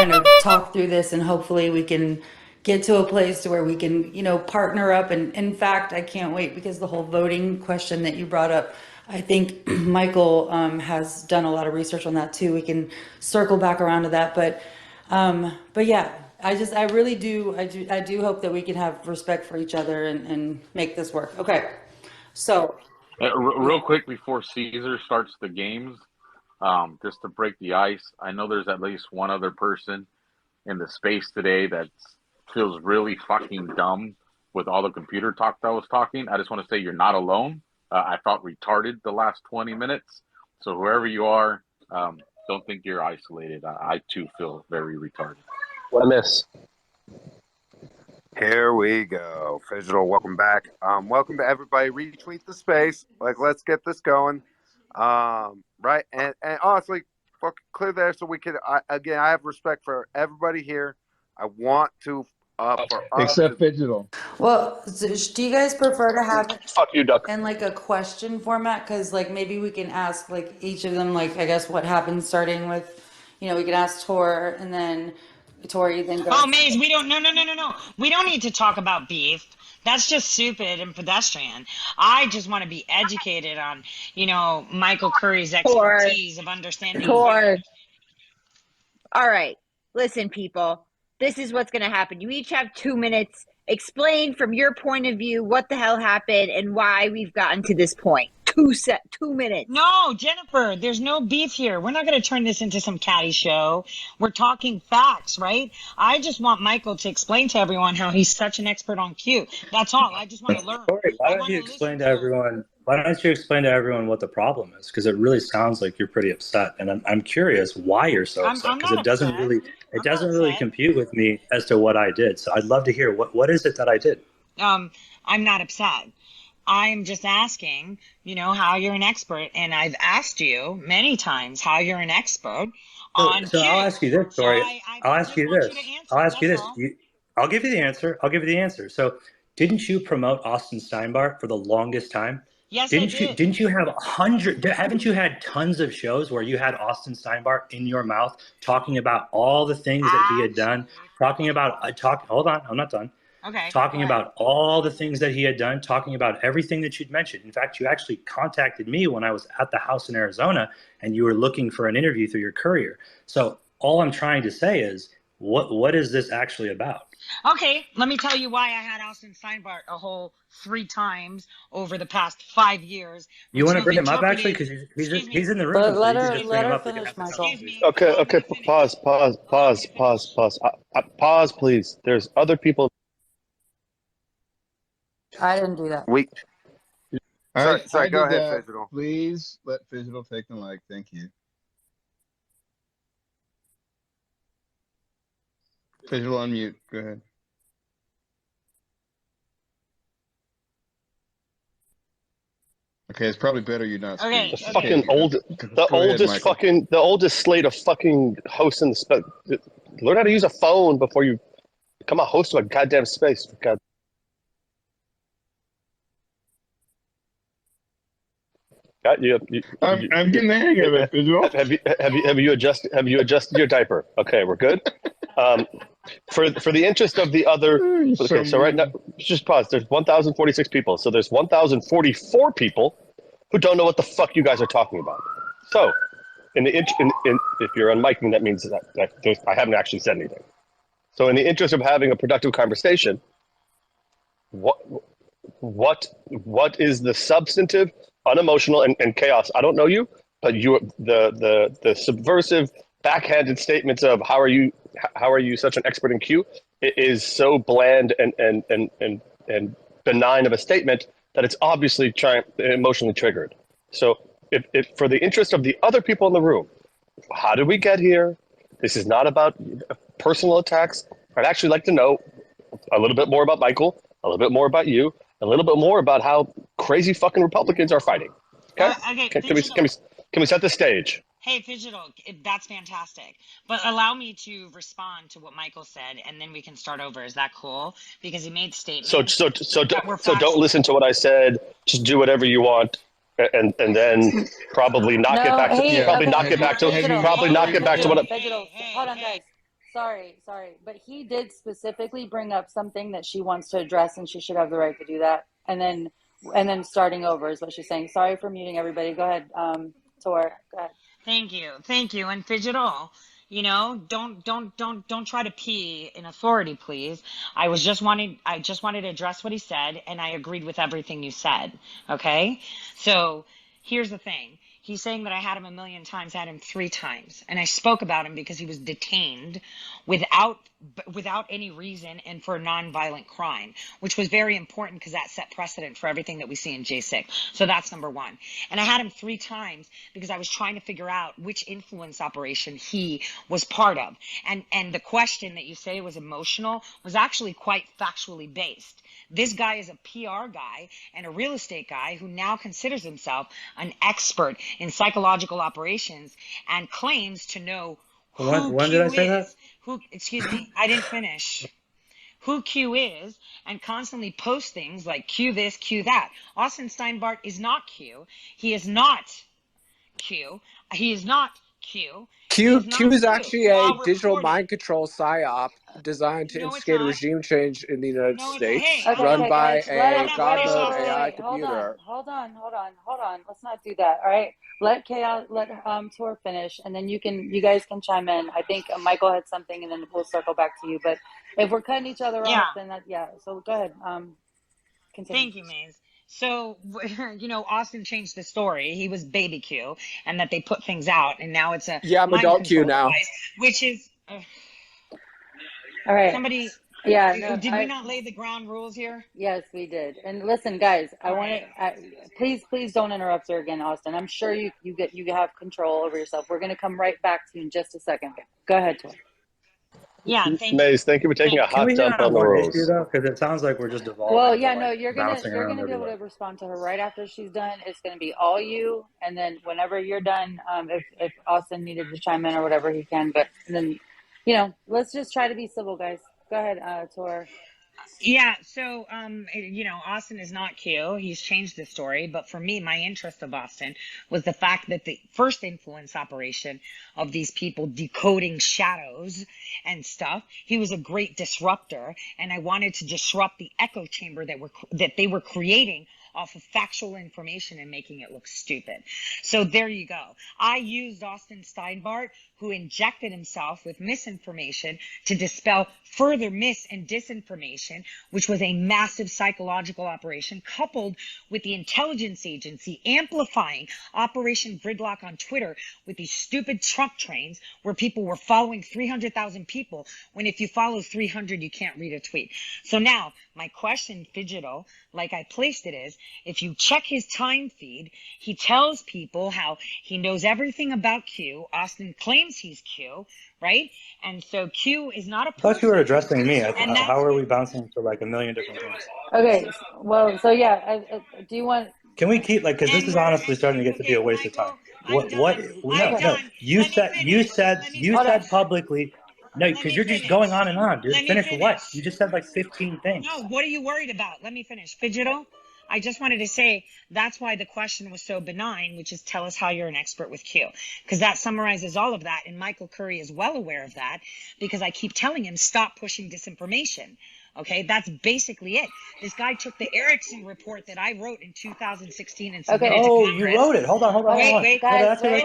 kind of talk through this, and hopefully we can get to a place to where we can, partner up. And in fact, I can't wait because the whole voting question that you brought up, I think Michael has done a lot of research on that too. We can circle back around to that, but yeah, I really do, I do hope that we can have respect for each other and make this work. Okay, so Real quick before Caesar starts the games, just to break the ice, I know there's at least one other person in the space today that feels really fucking dumb with all the computer talk that I was talking. I just want to say you're not alone. I felt retarded the last 20 minutes. So whoever you are, don't think you're isolated. I too feel very retarded. What I miss? Here we go. Digital, welcome back. Welcome to everybody. Retweet the space. Like, let's get this going. Right. And honestly, clear there so we can, I have respect for everybody here. I want to, for except Digital. well, do you guys prefer to have it Fuck you, Duck. in like a question format? Because like maybe we can ask like each of them, like I guess what happened, starting with, we could ask Tor, and then Tori, then go. Oh, Maze, we don't. No. We don't need to talk about beef. That's just stupid and pedestrian. I just want to be educated on, Michael Khoury's expertise of understanding. All right, listen, people. This is what's going to happen. You each have 2 minutes. Explain from your point of view what the hell happened and why we've gotten to this point. 2 minutes. No, Jennifer, there's no beef here. We're not going to turn this into some catty show. We're talking facts, right? I just want Michael to explain to everyone how he's such an expert on Q. That's all. I just want to learn. Why don't you explain to everyone? Why don't you explain to everyone what the problem is? Because it really sounds like you're pretty upset, and I'm curious why you're so upset. Because it doesn't really compute with me as to what I did. So I'd love to hear what is it that I did. I'm not upset. I'm just asking, how you're an expert, and I've asked you many times how you're an expert on. So I'll ask you this, Tori. I'll ask you this. I'll give you the answer. So, didn't you promote Austin Steinbart for the longest time? Yes, I did. Didn't you have haven't you had tons of shows where you had Austin Steinbart in your mouth talking about all the things that he had done, hold on, I'm not done. Okay. Talking about all the things that he had done, talking about everything that you'd mentioned. In fact, you actually contacted me when I was at the house in Arizona, and you were looking for an interview through your courier. So all I'm trying to say is, what is this actually about? Okay, let me tell you why I had Austin Steinbart a whole 3 times over the past 5 years. You want to bring him up, actually? Because he's in the room. But let so her finish, Michael. Okay, pause, please. There's other people. I didn't do that. Sorry, go ahead, Digital. Please let Digital take the mic. Thank you. Digital on mute. Go ahead. Okay, it's probably better you're not. Okay. The oldest slate of fucking hosts in the space. Learn how to use a phone before you become a host of a goddamn space. God. I'm getting the hang of it, Visual. Have you adjusted your diaper? Okay, we're good. For the interest of the other, okay, so right now, just pause. There's 1,046 people, so there's 1,044 people who don't know what the fuck you guys are talking about. So, if you're unmiking, that means that I haven't actually said anything. So, in the interest of having a productive conversation, what is the substantive, unemotional, and chaos? I don't know you, but the subversive, backhanded statements of how are you such an expert in Q? It is so bland and benign of a statement that it's obviously emotionally triggered. So, if for the interest of the other people in the room, how did we get here? This is not about personal attacks. I'd actually like to know a little bit more about Michael, a little bit more about you, a little bit more about how crazy fucking Republicans are fighting. Okay? Can we set the stage? Hey, Digital, that's fantastic. But allow me to respond to what Michael said, and then we can start over. Is that cool? Because he made statements. So don't listen to what I said. Just do whatever you want, and then probably not get back to what. Digital, hold on, guys. sorry, but he did specifically bring up something that she wants to address, and she should have the right to do that. And then starting over is what she's saying. Sorry for muting everybody. Go ahead, Tor. Go ahead. Thank you, and Fidgetal. You know, don't try to pee in authority, please. I just wanted to address what he said, and I agreed with everything you said. Okay, so here's the thing. He's saying that I had him 1,000,000 times, had him 3 times. And I spoke about him because he was detained without any reason and for a nonviolent crime, which was very important because that set precedent for everything that we see in J6. So that's number 1. And I had him 3 times because I was trying to figure out which influence operation he was part of. And the question that you say was emotional was actually quite factually based. This guy is a PR guy and a real estate guy who now considers himself an expert in psychological operations and claims to know who When Q did I say is. that? Excuse me, I didn't finish. Who Q is, and constantly posts things like Q this, Q that. Austin Steinbart is not Q. He is not Q. He is not Q. Q is Q. actually a While digital recording. mind control psyop designed to No, it's instigate a not. regime change in the United No, it's States, hey, Okay, run okay, by guys, let a him God wait, mode wait, AI wait, computer. hold on. Let's not do that. All right. Let Tor finish, and then you guys can chime in. I think Michael had something, and then we'll circle back to you. But if we're cutting each other off, then so go ahead. Continue. Thank you, Maze. So, you know, Austin changed the story. He was baby Q, and that they put things out, and now it's a Yeah, I'm mind adult Q control now. device, which is All right. somebody. Yeah. No, did we not lay the ground rules here? Yes, we did. And listen, guys, I want to please don't interrupt her again, Austin. I'm sure you have control over yourself. We're going to come right back to you in just a second. Go ahead, Tor. Yeah, thank you. Maze, thank you for taking a Can hot we hit dump on on the one rules. issue though? Because it sounds like we're just devolving. Well, into, yeah, like, no, you're gonna bouncing around be able everywhere. to respond to her right after she's done. It's gonna be all you, and then whenever you're done, if Austin needed to chime in or whatever, he can. But then, let's just try to be civil, guys. Go ahead, Tor. Yeah, so you know, Austin is not Q. He's changed the story, but for me, my interest of Austin was the fact that the first influence operation of these people decoding shadows and stuff, he was a great disruptor, and I wanted to disrupt the echo chamber that they were creating off of factual information and making it look stupid. So there you go. I used Austin Steinbart, who injected himself with misinformation to dispel further mis and disinformation, which was a massive psychological operation, coupled with the intelligence agency amplifying Operation Gridlock on Twitter with these stupid Trump trains where people were following 300,000 people, when if you follow 300, you can't read a tweet. So now, my question, Fidgetal, like I placed it is, if you check his time feed, he tells people how he knows everything about Q. Austin claims he's Q, right? And so Q is not a person. I thought you were addressing me. And How are we bouncing to like a million different things? Okay. Well, so yeah, do you want? Can we keep like, because this is honestly starting to get to be a waste of time. No, you said publicly. No, because you're just going on and on, dude. Finish what? You just said like 15 things. No, what are you worried about? Let me finish. Fidgetal, I just wanted to say that's why the question was so benign, which is tell us how you're an expert with Q. Because that summarizes all of that, and Michael Khoury is well aware of that, because I keep telling him, stop pushing disinformation. Okay, that's basically it. This guy took the Erickson report that I wrote in 2016 and submitted to Congress. You wrote it. Hold on. Wait, Guys, wait,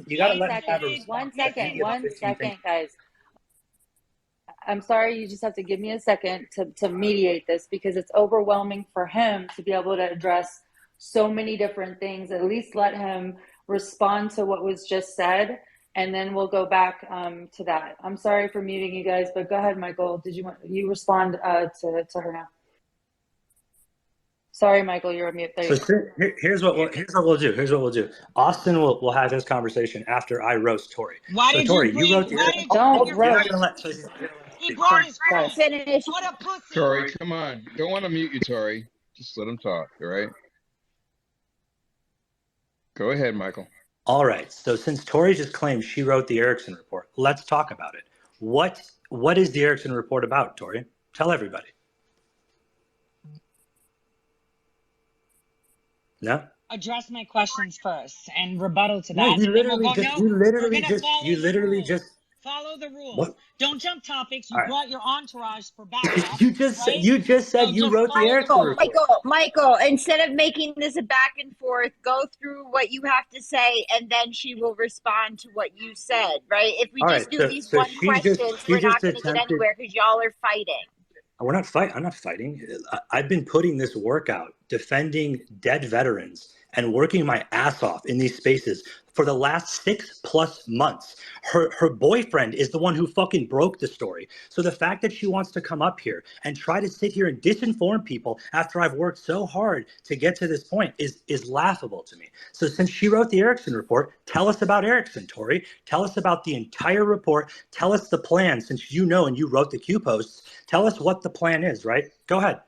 you gotta let me have a response. 1 second, guys. I'm sorry, you just have to give me a second to mediate this, because it's overwhelming for him to be able to address so many different things. At least let him respond to what was just said, and then we'll go back to that. I'm sorry for muting you guys, but go ahead, Michael. Did you respond to her now? Sorry, Michael, you're on mute. There you go. Here's what we'll do. Austin will have his conversation after I roast Tori. Why did Tori, you wrote the Don't roast. He brought his friend. Finish. What a pussy. Tori, come on. Don't want to mute you, Tori. Just let him talk, all right? Go ahead, Michael. All right. So since Tori just claimed she wrote the Erickson report, let's talk about it. What is the Erickson report about, Tori? Tell everybody. No? address my questions first and rebuttal to No, that. you And then we'll literally go, just, no, you we're literally going to just, follow you the literally rules. just, Follow the rules. what? Don't jump topics. You All right. brought your entourage for backup, You just, right? you just said So you just wrote the follow the Erickson rules. report. Michael, instead of making this a back and forth, go through what you have to say, and then she will respond to what you said, right? If we All just right, do these so one questions, she we're not just going to get attempted. anywhere because y'all are fighting. We're not fighting. I'm not fighting. I've been putting this work out, defending dead veterans and working my ass off in these spaces for the last 6+ months. Her boyfriend is the one who fucking broke the story. So the fact that she wants to come up here and try to sit here and disinform people after I've worked so hard to get to this point is laughable to me. So since she wrote the Erickson report, tell us about Erickson, Tori. Tell us about the entire report. Tell us the plan, since you know and you wrote the Q posts. Tell us what the plan is, right? Go ahead.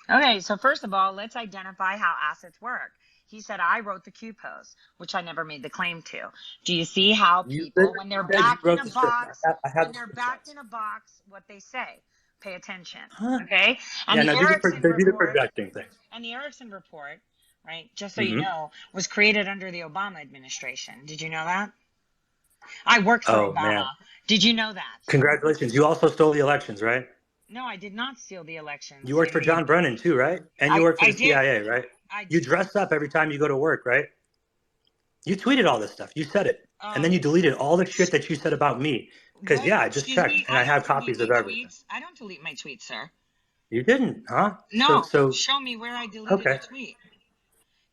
Okay, so first of all, let's identify how assets work. He said I wrote the Q post, which I never made the claim to. Do you see how people, when they're backed in a box, when they're backed in a box, what they say? Pay attention, okay? And Yeah, the no, Erickson they do the report, projecting thing. and the Erickson report, right? Just so you know, was created under the Obama administration. Did you know that? I worked for Obama. Man. Did you know that? Congratulations. You also stole the elections, right? No, I did not steal the elections. You worked for John Brennan too, right? And you worked for the CIA, right? You dress up every time you go to work, right? You tweeted all this stuff. You said it. And then you deleted all the shit that you said about me. Because, yeah, I just checked and I have copies of everything. I don't delete my tweets, sir. You didn't, huh? No. So show me where I deleted a tweet.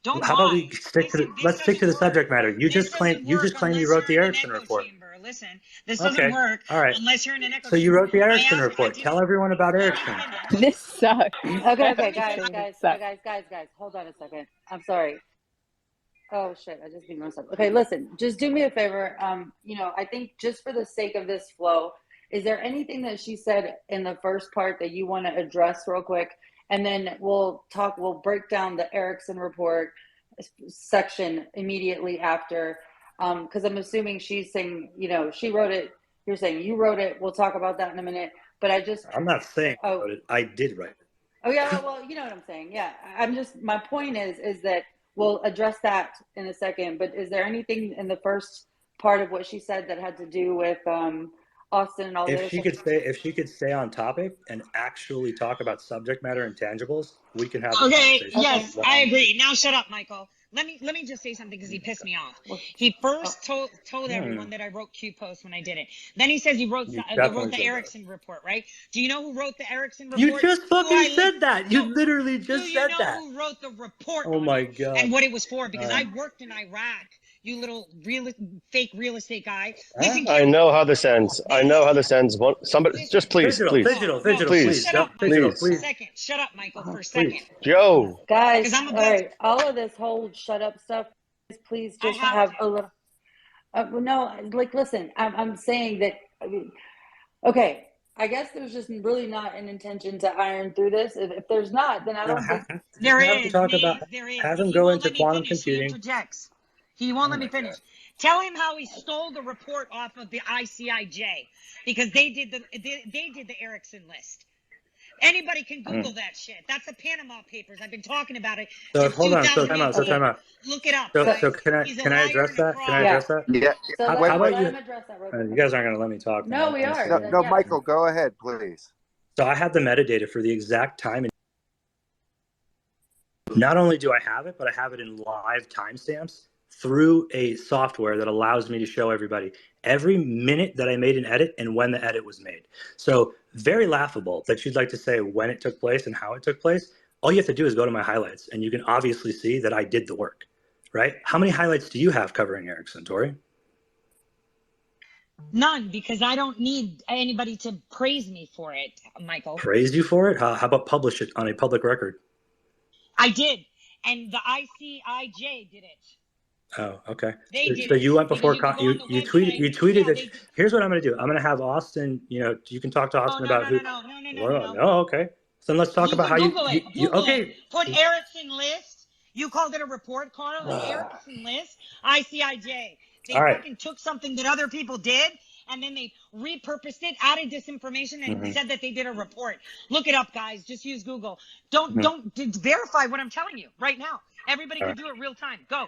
Don't How about we stick to let's stick to the subject matter. You just claim you wrote the Erickson report. Listen, this doesn't work unless you're in an echo chamber. So you wrote the Erickson report. Tell everyone about Erickson. This sucks. Okay, guys, hold on a second. I'm sorry. Oh shit, I just beat myself. Okay, listen, just do me a favor. I think just for the sake of this flow, is there anything that she said in the first part that you want to address real quick? And then we'll break down the Erickson report section immediately after. Because I'm assuming she's saying, she wrote it. You're saying you wrote it. We'll talk about that in a minute. But I'm not saying I wrote it. I did write it. Oh yeah, well, you know what I'm saying. Yeah, my point is that we'll address that in a second. But is there anything in the first part of what she said that had to do with Austin and all this? If she could stay on topic and actually talk about subject matter intangibles, we can have a conversation. Yes, I agree. Now shut up, Michael. Let me just say something because he pissed me off. He first told everyone that I wrote Q posts when I did it. Then he says he wrote the Erickson report, right? Do you know who wrote the Erickson report? You just fucking said that. You literally just said that. Do you know who wrote the report? Oh my god! And what it was for? Because I worked in Iraq. You little fake real estate guy. Listen, I know how this ends. Somebody, just please. Digital, please. Shut up, Michael, for a second. Shut up, Michael, for a second. Joe. Guys, all right. All of this whole shut up stuff, please just have a little. Listen, I'm saying that. Okay, I guess there's just really not an intention to iron through this. If there's not, then I don't think there is. Have to talk about. Have him go into quantum computing. He won't let me finish. Tell him how he stole the report off of the ICIJ because they did the Erickson list. Anybody can Google that shit. That's the Panama Papers. I've been talking about it. So hold on. So time out. Look it up. So can I address that? Can I address that? Yeah. So how let about him address that real quick. You guys aren't going to let me talk. No, we are. No, Michael, go ahead, please. So I have the metadata for the exact time. Not only do I have it, but I have it in live timestamps through a software that allows me to show everybody every minute that I made an edit and when the edit was made. So very laughable that you'd like to say when it took place and how it took place. All you have to do is go to my highlights and you can obviously see that I did the work, right? How many highlights do you have covering Erickson, Tori? None, because I don't need anybody to praise me for it, Michael. Praise you for it? How about publish it on a public record? I did, and the ICIJ did it. Oh, okay. So you went before you tweeted it. Here's what I'm going to do. I'm going to have Austin. You can talk to Austin about who. No. Okay. So then let's talk about how you. Okay. Put Erickson list. You called it a report, Carl. The Erickson list. ICIJ. They fucking took something that other people did, and then they repurposed it, added disinformation, and said that they did a report. Look it up, guys. Just use Google. Don't verify what I'm telling you right now. Everybody can do it real time. Go.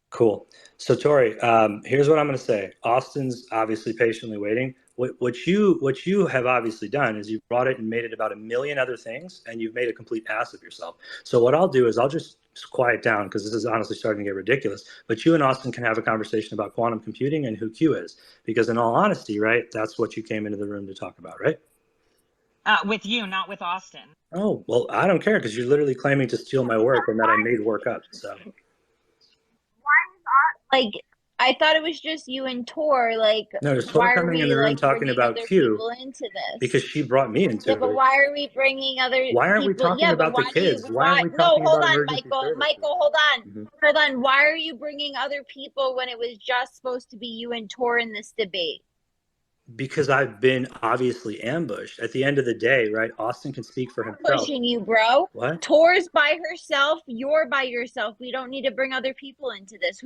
Cool. So Tori, here's what I'm going to say. Austin's obviously patiently waiting. What you have obviously done is you brought it and made it about a million other things, and you've made a complete ass of yourself. So what I'll do is I'll just quiet down, because this is honestly starting to get ridiculous. But you and Austin can have a conversation about quantum computing and who Q is, because in all honesty, right, that's what you came into the room to talk about, right? With you, not with Austin. Oh, well, I don't care, because you're literally claiming to steal my work and that I made work up. So. Like, I thought it was just you and Tor. Like, No, there's why Tor are coming we in the room like talking bringing about other Q people into this? because she brought me into Yeah, it. but why are we bringing other? Why aren't we people? talking Yeah, but about the why do you? kids? Why aren't we No, talking hold about on, emergency Michael. services? Michael, hold on. Mm-hmm. Hold on. Why are you bringing other people when it was just supposed to be you and Tor in this debate? Because I've been obviously ambushed. At the end of the day, right? Austin can speak for himself. Pushing you, bro. What? Tor's by herself. You're by yourself. We don't need to bring other people into this.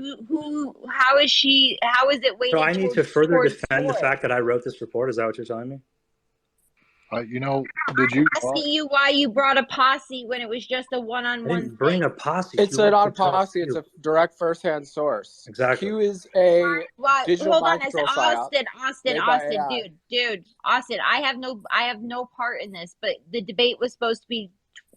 How is she? How is it weighted? So I need to further towards defend the Tor? fact that I wrote this report. Is that what you're telling me? You know, did you? Asking you why you brought a posse when it was just a I one-on-one didn't bring thing. a posse. It's She not wants a to tell posse. It's Q. a direct first-hand source. Exactly. Q is a Why? digital Hold on, mind I said control psyop Austin, made by AI. dude, Austin. I have no part in this. But the debate was supposed to be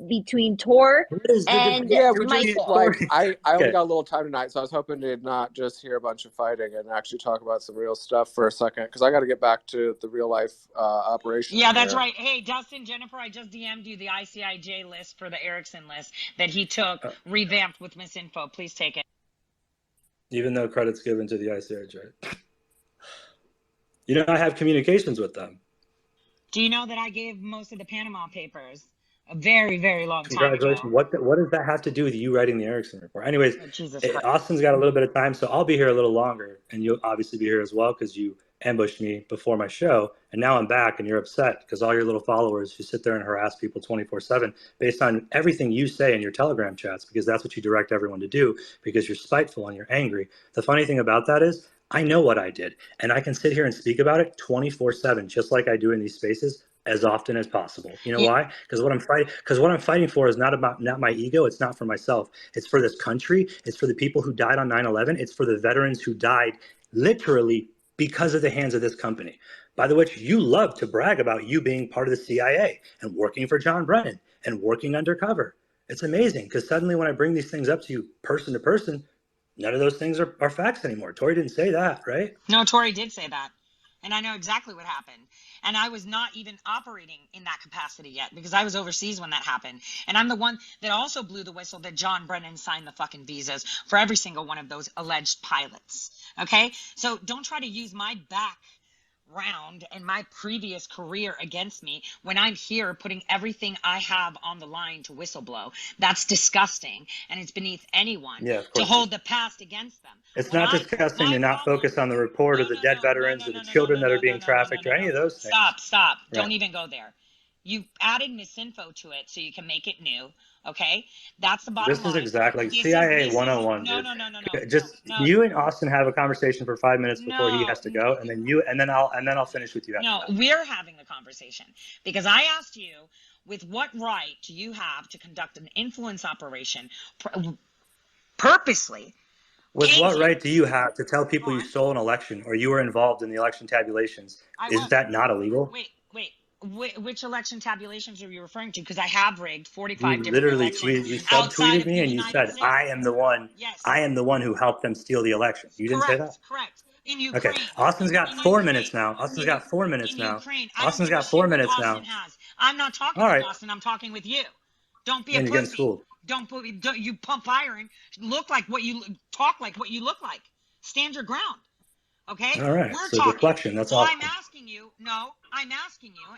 between Tor What is the and Yeah, we just Michael. like I only Okay. got a little time tonight, so I was hoping to not just hear a bunch of fighting and actually talk about some real stuff for a second, because I got to get back to the real life operation. Yeah, that's here. right. Hey, Dustin, Jennifer, I just DM'd you the ICIJ list for the Erickson list that he took, revamped with misinfo. Please take it. Even though credit's given to the ICRJ. You know, I have communications with them. Do you know that I gave most of the Panama Papers a very, very long time ago? Congratulations. What does that have to do with you writing the Erickson report? Anyways, Oh, Jesus Christ. Austin's got a little bit of time, so I'll be here a little longer, and you'll obviously be here as well because you ambushed me before my show, and now I'm back, and you're upset because all your little followers who sit there and harass people 24/7 based on everything you say in your Telegram chats, because that's what you direct everyone to do, because you're spiteful and you're angry. The funny thing about that is I know what I did, and I can sit here and speak about it 24/7, just like I do in these spaces, as often as possible. You know why? Because what I'm fighting for is not my ego. It's not for myself. It's for this country. It's for the people who died on 9/11. It's for the veterans who died literally because of the hands of this company. By the way, you love to brag about you being part of the CIA and working for John Brennan and working undercover. It's amazing because suddenly when I bring these things up to you person to person, none of those things are facts anymore. Tori didn't say that, right? No, Tori did say that. And I know exactly what happened. And I was not even operating in that capacity yet because I was overseas when that happened. And I'm the one that also blew the whistle that John Brennan signed the fucking visas for every single one of those alleged pilots. Okay? So don't try to use my background and my previous career against me when I'm here putting everything I have on the line to whistleblow. That's disgusting. And it's beneath anyone to hold the past against them. It's not disgusting to not focus on the report or the dead veterans or the children that are being trafficked or any of those things. Stop. Right. Don't even go there. You added misinfo to it so you can make it new. Okay? That's the bottom line. This is exactly CIA 101. No. Just you and Austin have a conversation for 5 minutes before he has to go, and then I'll finish with you after that. No, we're having a conversation because I asked you, with what right do you have to conduct an influence operation purposely? With what right do you have to tell people you stole an election or you were involved in the election tabulations? Is that not illegal? Wait. Which election tabulations are you referring to? Because I have rigged 45 different literally elections. You subtweeted me and you said, I am the one. Yes. I am the one who helped them steal the election. You didn't say that? Correct. In Ukraine. Okay. Austin's got 4 minutes now. Austin's got 4 minutes now. Austin's got 4 minutes now. I'm not talking with Austin. I'm talking with you. Don't be a pussy. Schooled. Don't you pump iron. Look like what you talk like what you look like. Stand your ground. Okay? All right. We're so talking. deflection. That's awesome. I'm asking you,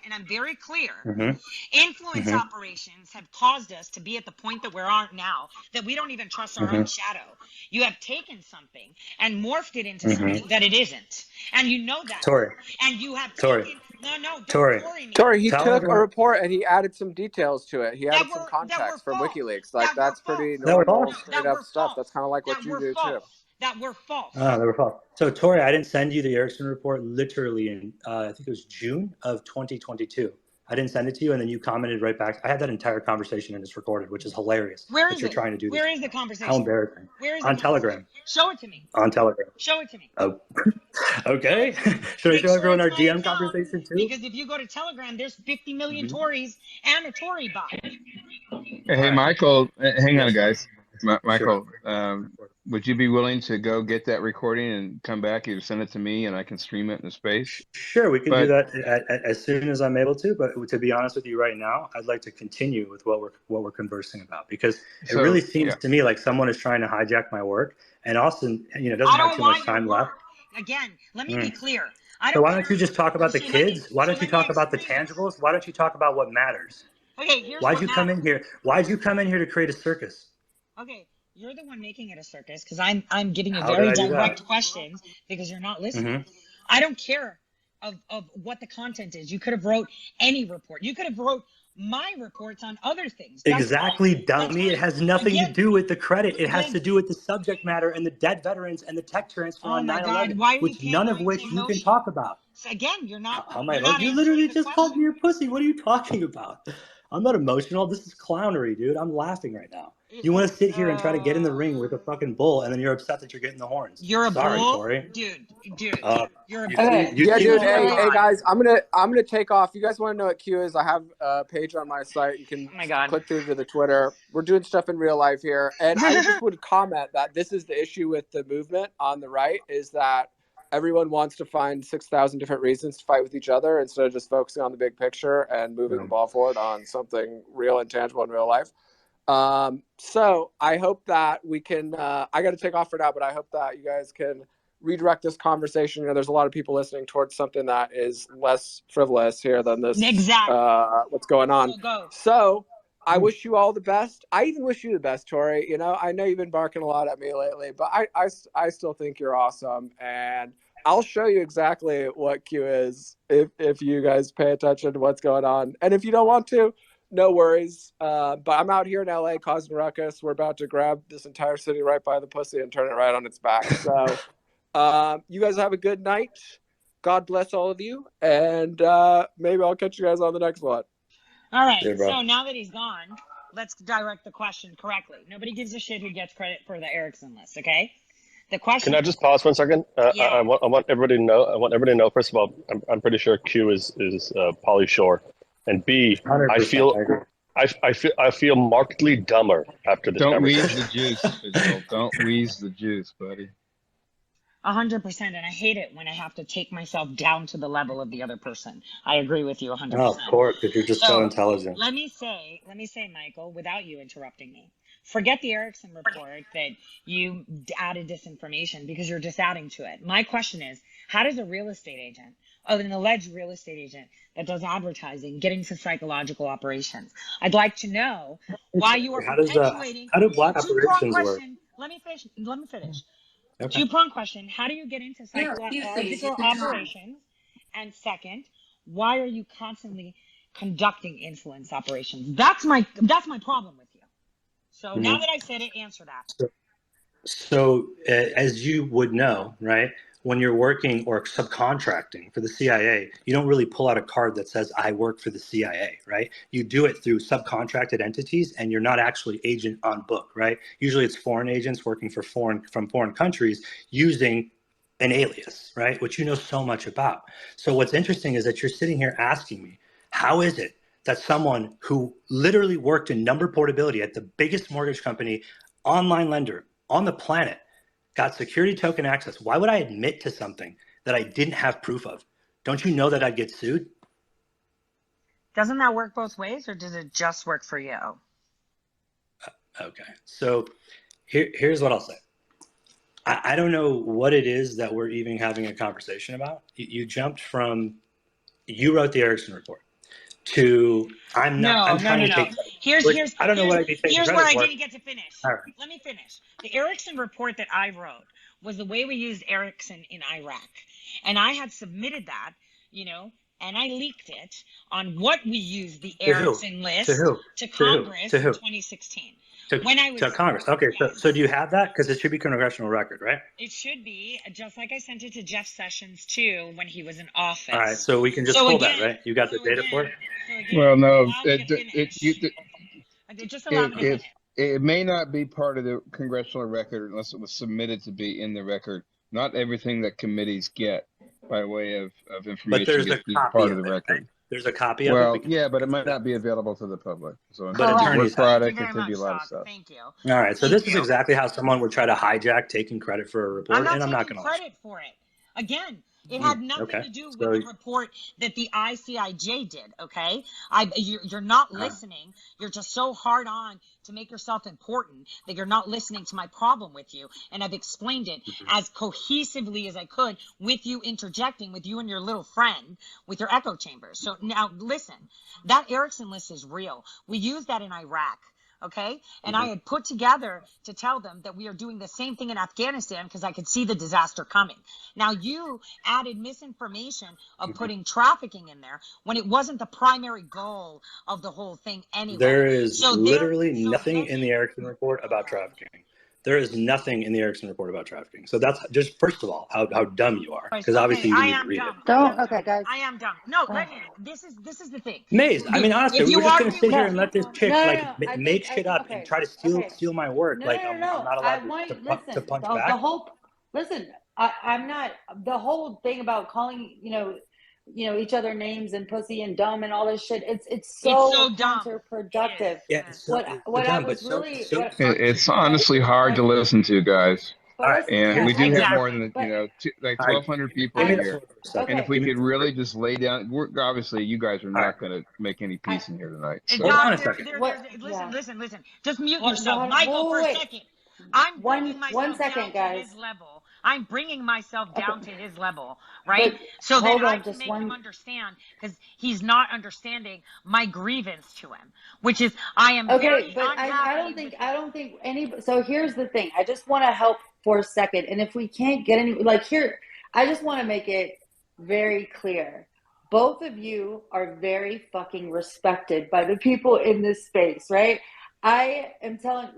and I'm very clear. Influence operations have caused us to be at the point that we're at now, that we don't even trust our own shadow. You have taken something and morphed it into something that it isn't. And you know that. Tori. And you have Tori. taken... No, Tori. Tori, he took a report and he added some details to it. He added some context from false. WikiLeaks. Like, that's pretty normal, straight up stuff. That's kind of like what you do, too. That were false. Oh, they were false. So, Tori, I didn't send you the Erickson report literally in, I think it was June of 2022. I didn't send it to you, and then you commented right back. I had that entire conversation and it's recorded, which is hilarious. Where that is you're it? trying to do this. Where is the conversation? How embarrassing. Where is on the Telegram? Show it to me. On Telegram. Show it to me. Oh, okay. Should I show everyone our DM conversation too? Because if you go to Telegram, there's 50 million Tories and a Tory bot. Hey, Michael, hang on, guys. Michael, would you be willing to go get that recording and come back? You send it to me, and I can stream it in the space. Sure, we can do that as soon as I'm able to. But to be honest with you, right now, I'd like to continue with what we're conversing about, because it really seems to me like someone is trying to hijack my work, and Austin, doesn't have too much time left. Again, let me be clear. So why don't you just talk about the kids? Why don't you talk about the tangibles? Why don't you talk about what matters? Okay, here's Why'd you come in here? Why'd you come in here to create a circus? Okay, you're the one making it a circus, because I'm giving you very direct questions because you're not listening. I don't care of what the content is. You could have wrote any report. You could have wrote my reports on other things. Exactly, dummy. It has nothing to do with the credit. It has to do with the subject matter and the dead veterans and the tech transfer on 9/11, which none of which you can talk about. So again, you're not. You literally just called me a pussy. What are you talking about? I'm not emotional. This is clownery, dude. I'm laughing right now. You want to sit here and try to get in the ring with a fucking bull, and then you're upset that you're getting the horns. You're a Sorry, bull, Khoury. dude. You're a bull. Dude. Hey, guys, I'm gonna take off. You guys want to know what Q is? I have a page on my site. You can click through to the Twitter. We're doing stuff in real life here, and I just would comment that this is the issue with the movement on the right, is that everyone wants to find 6,000 different reasons to fight with each other instead of just focusing on the big picture and moving the ball forward on something real and tangible in real life. So I hope that we can, I got to take off for now, but I hope that you guys can redirect this conversation. There's a lot of people listening towards something that is less frivolous here than this, what's going on. So I wish you all the best. I even wish you the best, Tori. I know you've been barking a lot at me lately, but I still think you're awesome. And I'll show you exactly what Q is if you guys pay attention to what's going on. And if you don't want to, no worries. But I'm out here in LA causing ruckus. We're about to grab this entire city right by the pussy and turn it right on its back. So you guys have a good night. God bless all of you. And maybe I'll catch you guys on the next one. All right, so now that he's gone, let's direct the question correctly. Nobody gives a shit who gets credit for the Erickson list, okay? The question. Can I just pause 1 second? I want everybody to know. I want everybody to know. First of all, I'm pretty sure Q is Pauly Shore, and B, I feel markedly dumber after this conversation. Don't wheeze the juice, Fitzgerald. Don't wheeze the juice, buddy. 100%, and I hate it when I have to take myself down to the level of the other person. I agree with you 100%. Oh, of course, because you're just so intelligent. Let me say, Michael, without you interrupting me, forget the Erickson report that you added disinformation, because you're just adding to it. My question is, how does a real estate agent, an alleged real estate agent that does advertising, get into psychological operations? I'd like to know why you are perpetuating. How do black operations work? Let me finish. Okay. Two-prong question. How do you get into psychological operations? And second, why are you constantly conducting influence operations? That's my problem with you. So now that I said it, answer that. So as you would know, right, when you're working or subcontracting for the CIA, you don't really pull out a card that says, I work for the CIA, right? You do it through subcontracted entities, and you're not actually agent on book, right? Usually it's foreign agents working from foreign countries using an alias, right? Which you know so much about. So what's interesting is that you're sitting here asking me, how is it that someone who literally worked in number portability at the biggest mortgage company, online lender on the planet, got security token access? Why would I admit to something that I didn't have proof of? Don't you know that I'd get sued? Doesn't that work both ways, or does it just work for you? Okay, so here's what I'll say. I don't know what it is that we're even having a conversation about. You jumped from, you wrote the Erickson report, to I'm trying to take. Here's I don't know what I did. Here's where I didn't get to finish. All right. Let me finish. The Erickson report that I wrote was the way we used Erickson in Iraq, and I had submitted that, and I leaked it on what we used the Erickson list to Congress in 2016. to Congress. Okay, so do you have that? Because it should be congressional record, right? It should be, just like I sent it to Jeff Sessions too when he was in office. All right, so we can just pull that, right? You got the data for it? Well, no, just allow me to finish. It may not be part of the congressional record unless it was submitted to be in the record. Not everything that committees get by way of information gets to be part of the record. Right? There's a copy of it. Well, yeah, but it might not be available to the public. So but attorneys product, it could be a lot of stuff. Thank you. All right, so this is exactly how someone would try to hijack taking credit for a report, and I'm not going to credit for it. Again, it had nothing to do with the report that the ICIJ did, okay? You're not listening. You're just so hard on to make yourself important that you're not listening to my problem with you. And I've explained it as cohesively as I could with you interjecting, with you and your little friend, with your echo chambers. So now listen, that Erickson list is real. We used that in Iraq. Okay. And I had put together to tell them that we are doing the same thing in Afghanistan because I could see the disaster coming. Now you added misinformation of putting trafficking in there when it wasn't the primary goal of the whole thing anyway. There is literally nothing in the Erickson report about trafficking. There is nothing in the Erickson report about trafficking. So that's just, first of all, how dumb you are. Because obviously you need to read it. Okay, guys. I am dumb. No, this is the thing. Maze, I mean, honestly, we're just going to sit here and let this chick make shit up and try to steal my work. I'm not allowed to punch back. I'm not, the whole thing about calling, each other names and pussy and dumb and all this shit. It's so counterproductive. Yeah, it's honestly hard to listen to, guys. And we do have more than 1,200 people here. And if we could really just lay down, obviously you guys are not going to make any peace in here tonight. So. Hold on a second. Listen. Just mute yourself, Michael, for a second. I'm bringing myself down to his level. I'm bringing myself down to his level, right? So that I can make him understand, because he's not understanding my grievance to him, which is I am very unhappy. I don't think any. So here's the thing. I just want to help for a second, and if we can't get any, I just want to make it very clear. Both of you are very fucking respected by the people in this space, right? I am telling,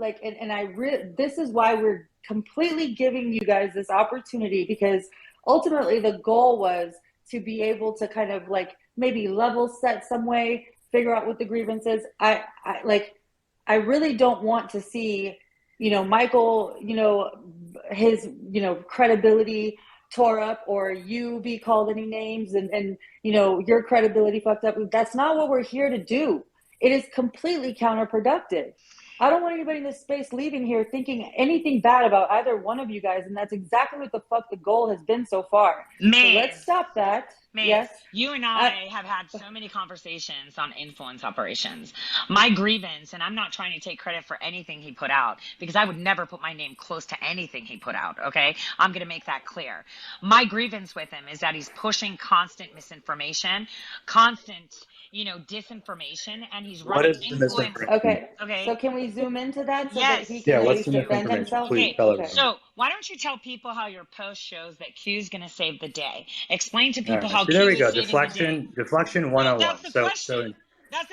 this is why we're completely giving you guys this opportunity, because ultimately the goal was to be able to kind of maybe level set some way, figure out what the grievance is. I really don't want to see, Michael, his, credibility tore up, or you be called any names and your credibility fucked up. That's not what we're here to do. It is completely counterproductive. I don't want anybody in this space leaving here thinking anything bad about either one of you guys, and that's exactly what the fuck the goal has been so far. So let's stop that. Yes. You and I have had so many conversations on influence operations. My grievance, and I'm not trying to take credit for anything he put out, because I would never put my name close to anything he put out, okay? I'm going to make that clear. My grievance with him is that he's pushing constant misinformation, constant disinformation, and he's running influence. Okay. So can we zoom into that so that he can defend himself? So why don't you tell people how your post shows that Q's going to save the day? Explain to people how Q there we go. is saving Deflection 101. No, that's the question.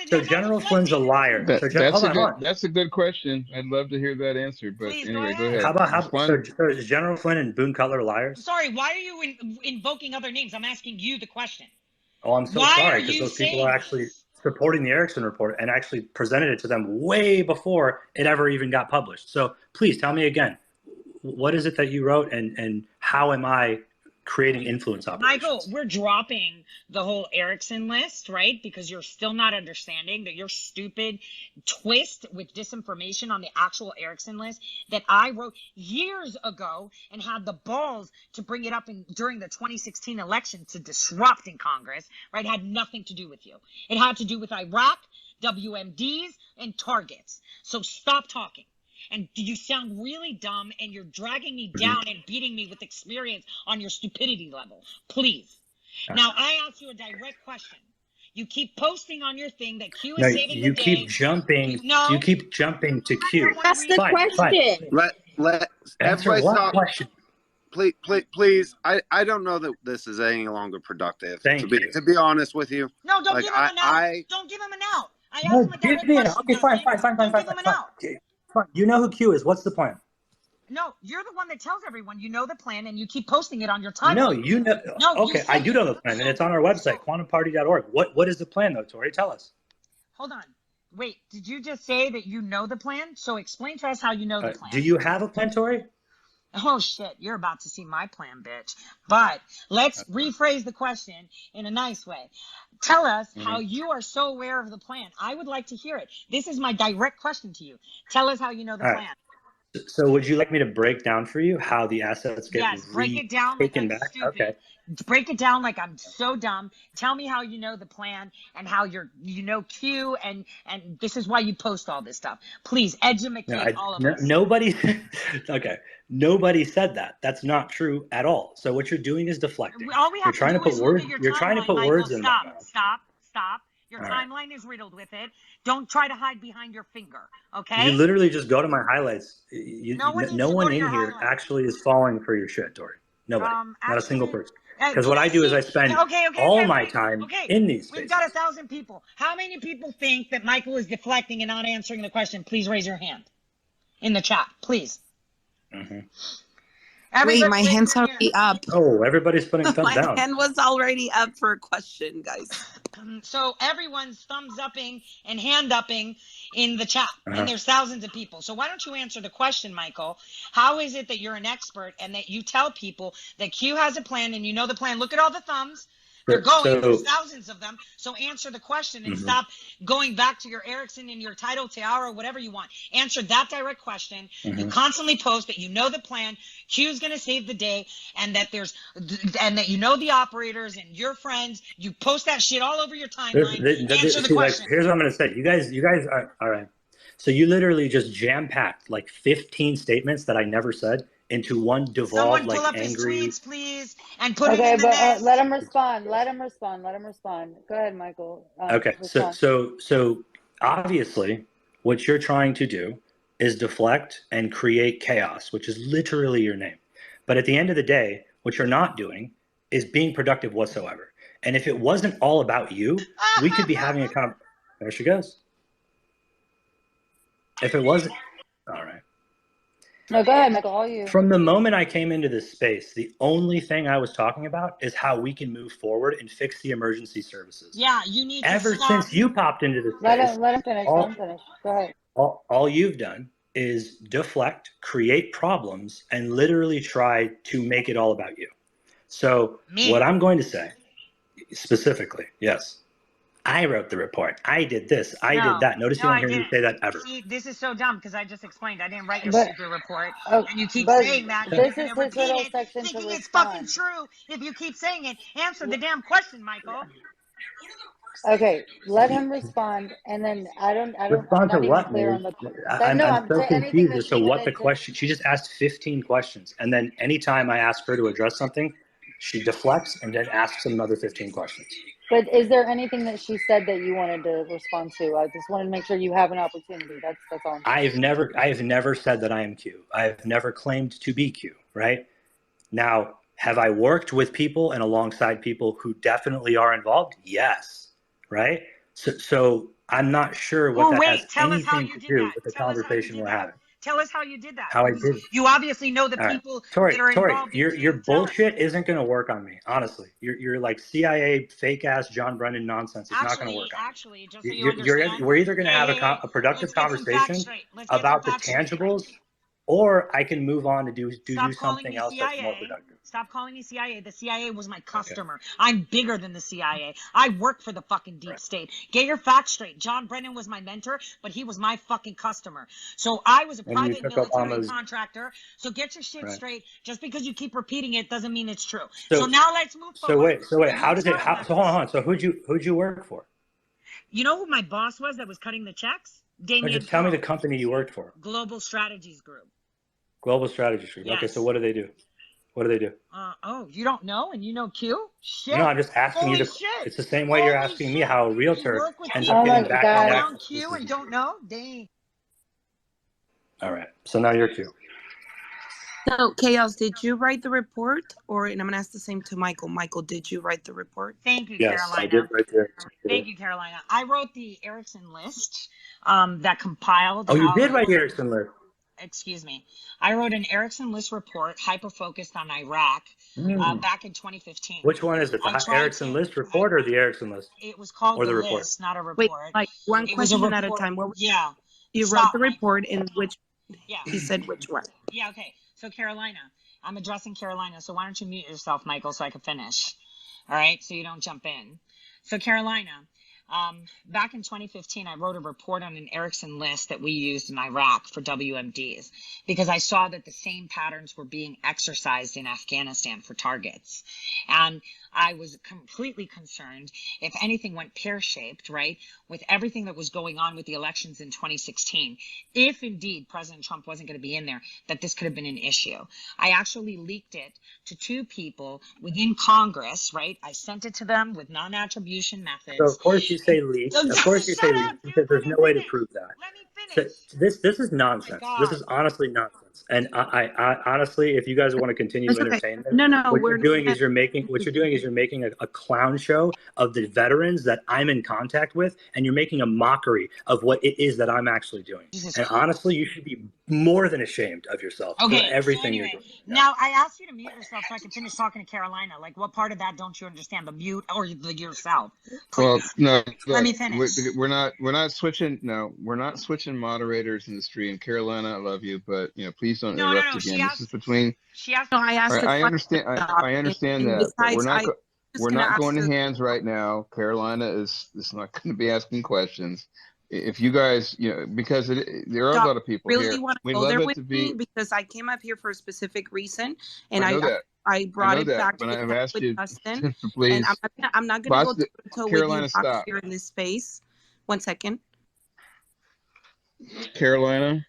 So General Flynn's a liar. That's a good question. I'd love to hear that answer. But anyway, go ahead. How about is General Flynn and Boone Cutler liars? Sorry, why are you invoking other names? I'm asking you the question. Oh, I'm so sorry, because those people are actually supporting the Erickson report and actually presented it to them way before it ever even got published. So please tell me again, what is it that you wrote, and how am I creating influence operations? Michael, we're dropping the whole Erickson list, right? Because you're still not understanding that your stupid twist with disinformation on the actual Erickson list that I wrote years ago and had the balls to bring it up during the 2016 election to disrupt in Congress, right? Had nothing to do with you. It had to do with Iraq, WMDs, and targets. So stop talking. And you sound really dumb, and you're dragging me down and beating me with experience on your stupidity level. Please. Now, I ask you a direct question. You keep posting on your thing that Q is saving the day. You keep jumping to Q. Ask the question. Let everybody stop. Question. Please. I don't know that this is any longer productive. To be honest with you. No, don't give him an out. Don't give him an out. I asked him a direct question. Okay, fine. Don't give him an out. fine. You know who Q is. What's the plan? No, you're the one that tells everyone you know the plan and you keep posting it on your timeline. No, you know. No, okay, I do know the plan, and it's on our website, quantumparty.org. What is the plan, though, Tori? Tell us. Hold on. Wait, did you just say that you know the plan? So explain to us how you know the plan. Do you have a plan, Tori? Oh, shit. You're about to see my plan, bitch. But let's rephrase the question in a nice way. Tell us how you are so aware of the plan. I would like to hear it. This is my direct question to you. Tell us how you know the plan. So would you like me to break down for you how the assets get break it down like I'm back? stupid. Okay. Break it down like I'm so dumb. Tell me how you know the plan and how you know Q and this is why you post all this stuff. Please educate all of us. Nobody Nobody said that. That's not true at all. So what you're doing is deflecting. All we have You're trying to put words. You're trying to put words in my mouth. Stop. Your timeline is riddled with it. Don't try to hide behind your finger, okay? You literally just go to my highlights. No one in here actually is falling for your shit, Tori. Nobody. Not a single person. Because what I do is I spend all my time in these spaces. We've got 1,000 people. How many people think that Michael is deflecting and not answering the question? Please raise your hand in the chat, please. Wait, my hand's already up. Oh, everybody's putting thumbs down. My hand was already up for a question, guys. So everyone's thumbs upping and hand upping in the chat, and there's thousands of people. So why don't you answer the question, Michael? How is it that you're an expert and that you tell people that Q has a plan and you know the plan? Look at all the thumbs. They're going. There's thousands of them. So answer the question and stop going back to your Erickson and your title, Tiara, whatever you want. Answer that direct question. You constantly post that you know the plan. Q's going to save the day, and that that you know the operators and your friends. You post that shit all over your timeline. Answer the question. Here's what I'm going to say. You guys are all right. So you literally just jam-packed like 15 statements that I never said into one devolved, Someone pull up angry. his tweets, please, and put it in the nest. Let him respond. Let him respond. Go ahead, Michael. Okay, so obviously, what you're trying to do is deflect and create chaos, which is literally your name. But at the end of the day, what you're not doing is being productive whatsoever. And if it wasn't all about you, we could be having a There she goes. If it wasn't, all right. No, go ahead, Michael. All you. From the moment I came into this space, the only thing I was talking about is how we can move forward and fix the emergency services. Yeah, you need to Ever since you popped into this space, let him finish. Let him finish. Go ahead. All you've done is deflect, create problems, and literally try to make it all about you. So what I'm going to say, specifically, yes. I wrote the report. I did this. I did that. Notice you don't hear me say that ever. See, this is so dumb because I just explained. I didn't write your secret report. And you keep saying that. This is his little section to thinking respond. It's fucking true. If you keep saying it, answer the damn question, Michael. Okay, let him respond, and then I don't. Respond to what? I'm so confused as to what the question. She just asked 15 questions, and then anytime I ask her to address something, she deflects and then asks another 15 questions. But is there anything that she said that you wanted to respond to? I just wanted to make sure you have an opportunity. That's all. I have never said that I am Q. I have never claimed to be Q. Right now, have I worked with people and alongside people who definitely are involved? Yes. Right. So I'm not sure what that has anything to do with the conversation we're having. Tell us how you did that. How I did. You obviously know the people that are involved. Tori, your bullshit isn't going to work on me. Honestly, you're like CIA fake ass John Brennan nonsense. It's not going to work on me. Actually, just so you understand, we're either going to have a productive conversation about the tangibles, or I can move on to do something else that's more productive. Stop calling me CIA. The CIA was my customer. Okay. I'm bigger than the CIA. I work for the fucking deep state. Get your facts straight. John Brennan was my mentor, but he was my fucking customer. So I was a private military contractor. So get your shit straight. Just because you keep repeating it doesn't mean it's true. So now let's move forward. So wait. So hold on. So who'd you work for? You know who my boss was that was cutting the checks? Damien. Just tell me the company you worked for. Global Strategies Group. Global Strategies Group. Yes. Okay, so what do they do? What do they do? Oh, you don't know and you know Q? Shit. No, I'm just asking you. It's the same way you're asking me how a realtor ends up getting back around Q and don't know? Dang. All right, so now you're Q. So, Chaos, did you write the report? And I'm going to ask the same to Michael. Michael, did you write the report? Thank you, Yes, Carolina. I did right there. Thank you, Carolina. I wrote the Erickson list that compiled. Oh, you did write the Erickson list. Excuse me. I wrote an Erickson list report, hyper-focused on Iraq, back in 2015. Which one is it? The Erickson list report or the Erickson list? It was called or the report? list, not a report. Wait, like one question at a time. What you wrote the report in which? Yeah. He said which one? Yeah. Okay. So Carolina, I'm addressing Carolina. So why don't you mute yourself, Michael, so I can finish? All right. So you don't jump in. So Carolina. Back in 2015, I wrote a report on an Erickson list that we used in Iraq for WMDs because I saw that the same patterns were being exercised in Afghanistan for targets. And I was completely concerned if anything went pear-shaped, right, with everything that was going on with the elections in 2016, if indeed President Trump wasn't going to be in there, that this could have been an issue. I actually leaked it to 2 people within Congress, right? I sent it to them with non-attribution methods. So of course you say leak. Of course you say leak because there's no way to prove that. Let me finish. So this is nonsense. This is honestly nonsense. And I honestly, if you guys want to continue entertainment, what you're doing is you're making a clown show of the veterans that I'm in contact with, and you're making a mockery of what it is that I'm actually doing. And honestly, you should be more than ashamed of yourself for everything you're doing. Now I asked you to mute yourself so I can finish talking to Carolina. Like, what part of that don't you understand? The mute or yourself? Well, no. Let me finish. We're not switching. No, we're not switching moderators in the stream. Carolina, I love you, but please don't interrupt again. This is between. I asked. I understand. I understand that. But we're not going to hands right now. Carolina is not going to be asking questions. If you guys, because there are a lot of people really here. Want to go there with me because I came up here for a specific reason, and I brought it back to I've asked you, Dustin. Please. And I'm not going to go toe Carolina, with you here in this space. 1 second. Carolina.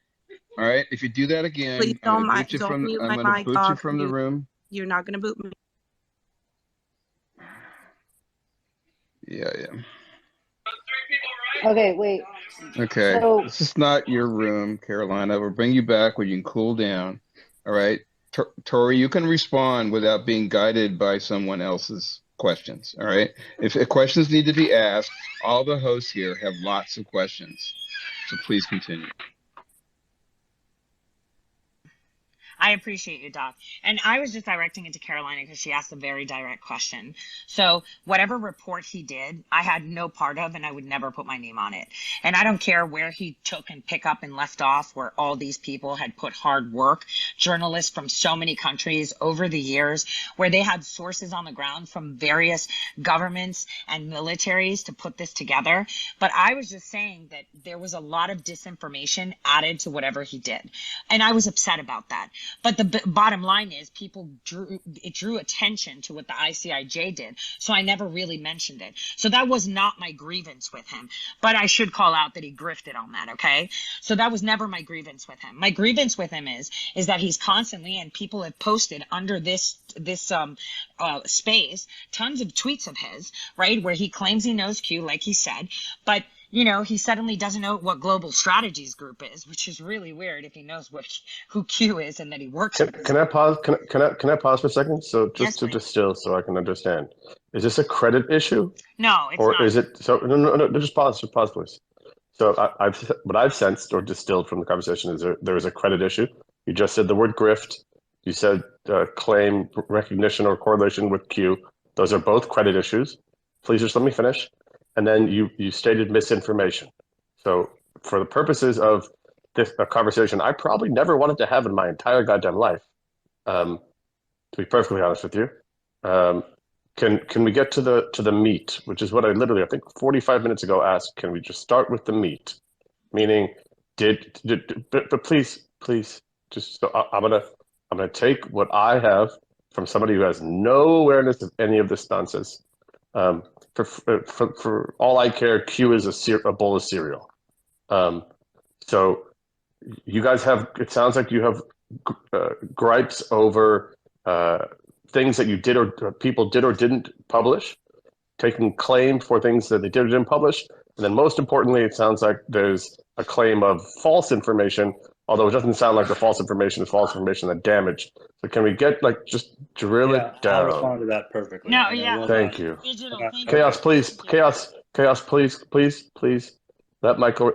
All right. If you do that again, please don't mute my mic. I'm going to boot you from the room. You're not going to boot me. Yeah. Okay, wait. Okay. So, this is not your room, Carolina. We'll bring you back when you can cool down. All right. Tori, you can respond without being guided by someone else's questions. All right. If questions need to be asked, all the hosts here have lots of questions. So please continue. I appreciate you, Doc. And I was just directing it to Carolina because she asked a very direct question. So whatever report he did, I had no part of, and I would never put my name on it. And I don't care where he took and pick up and left off, where all these people had put hard work, journalists from so many countries over the years, where they had sources on the ground from various governments and militaries to put this together. But I was just saying that there was a lot of disinformation added to whatever he did. And I was upset about that. But the bottom line is people drew attention to what the ICIJ did. So I never really mentioned it. So that was not my grievance with him. But I should call out that he grifted on that, okay? So that was never my grievance with him. My grievance with him is that he's constantly, and people have posted under this space, tons of tweets of his, right, where he claims he knows Q, like he said, but he suddenly doesn't know what Global Strategies Group is, which is really weird if he knows who Q is and that he works with. Can I pause? Can I pause for a second? So just to distill, so I can understand. Is this a credit issue? No, it's or not. Or is it? So no. Just pause, please. So what I've sensed or distilled from the conversation is there is a credit issue. You just said the word grift. You said claim, recognition, or correlation with Q. Those are both credit issues. Please just let me finish. And then you stated misinformation. So for the purposes of this conversation, I probably never wanted to have in my entire goddamn life, to be perfectly honest with you. Can we get to the meat, which is what I think 45 minutes ago asked. Can we just start with the meat? Meaning, but please, just so I'm gonna take what I have from somebody who has no awareness of any of this nonsense. For all I care, Q is a bowl of cereal. So you guys have, it sounds like you have gripes over things that you did or people did or didn't publish, taking claim for things that they did or didn't publish. And then most importantly, it sounds like there's a claim of false information Although it doesn't sound like the false information is false information that damaged. So can we get just drill it down? I'll respond to that perfectly. No, yeah. Thank you. Digital, thank Chaos, you. please. Thank you. Chaos, please. Let Michael.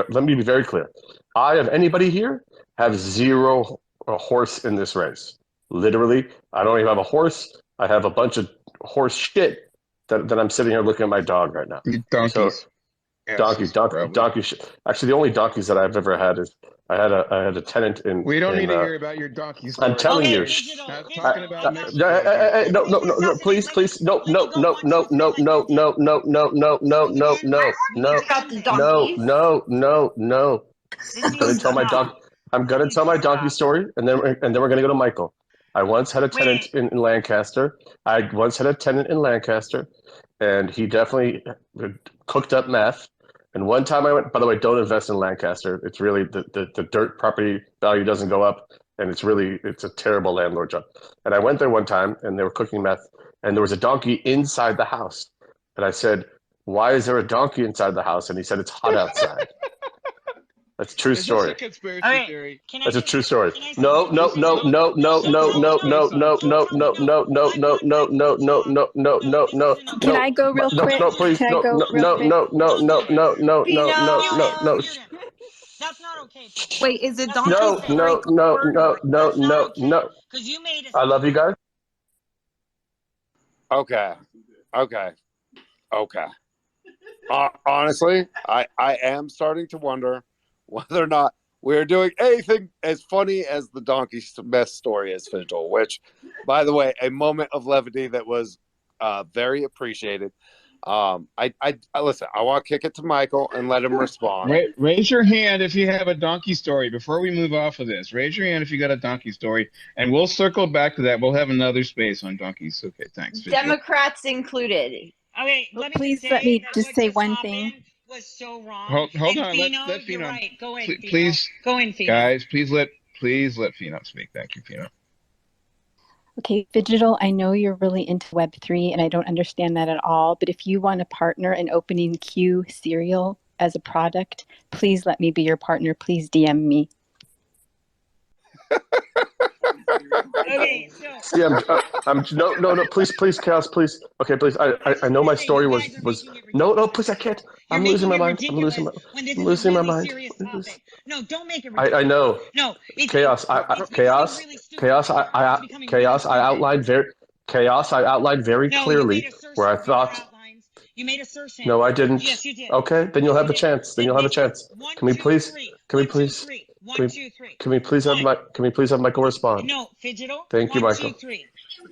Let me be very clear. I, of anybody here, have zero horse in this race. Literally, I don't even have a horse. I have a bunch of horse shit that I'm sitting here looking at my dog right now. Donkeys. So, donkey shit. Actually, the only donkeys that I've ever had is I had a tenant in. We don't need to hear about your donkeys. I'm telling you. Not talking about Mexico. No, please, no, I'm gonna tell my donkey story, and then we're gonna go to Michael. I once had a tenant in Lancaster. And he definitely cooked up meth. And one time I went, by the way, don't invest in Lancaster. It's really the dirt property value doesn't go up, and it's a terrible landlord job. And I went there one time, and they were cooking meth, and there was a donkey inside the house. And I said, "Why is there a donkey inside the house?" And he said, "It's hot outside." That's a true story. It's a conspiracy theory. That's a true story. No. Can I go real quick? No, please. Can I go real quick? No. That's not okay. Wait, is it donkey? No. Because you made it. I love you guys. Okay. Honestly, I am starting to wonder whether or not we're doing anything as funny as the donkey mess story as Fidel, which, by the way, a moment of levity that was very appreciated. I listen, I want to kick it to Michael and let him respond. Raise your hand if you have a donkey story before we move off of this. Raise your hand if you got a donkey story, and we'll circle back to that. We'll have another space on donkeys. Okay, thanks. Democrats included. Okay, Please let me just say one thing. Was so wrong. Hold on. Fino, let Fino. right. Go in, please, Go in, Fino. Guys, please let Fino speak. Thank you, Fino. Okay, Digital, I know you're really into Web3, and I don't understand that at all. But if you want to partner in opening Q cereal as a product, please let me be your partner. Please DM me. Okay, so. Yeah, no, please, Chaos, please. Okay, please. I know my story was no, please, I can't. I'm losing my mind. I'm losing my mind. No, don't make it I know. No, Chaos. I outlined very clearly where I thought. You made assertions. No, I didn't. Yes, you did. Okay, then you'll have a chance. Can we please have Michael respond? No, Fidgetal. Thank you, Michael. 1, 2, 3.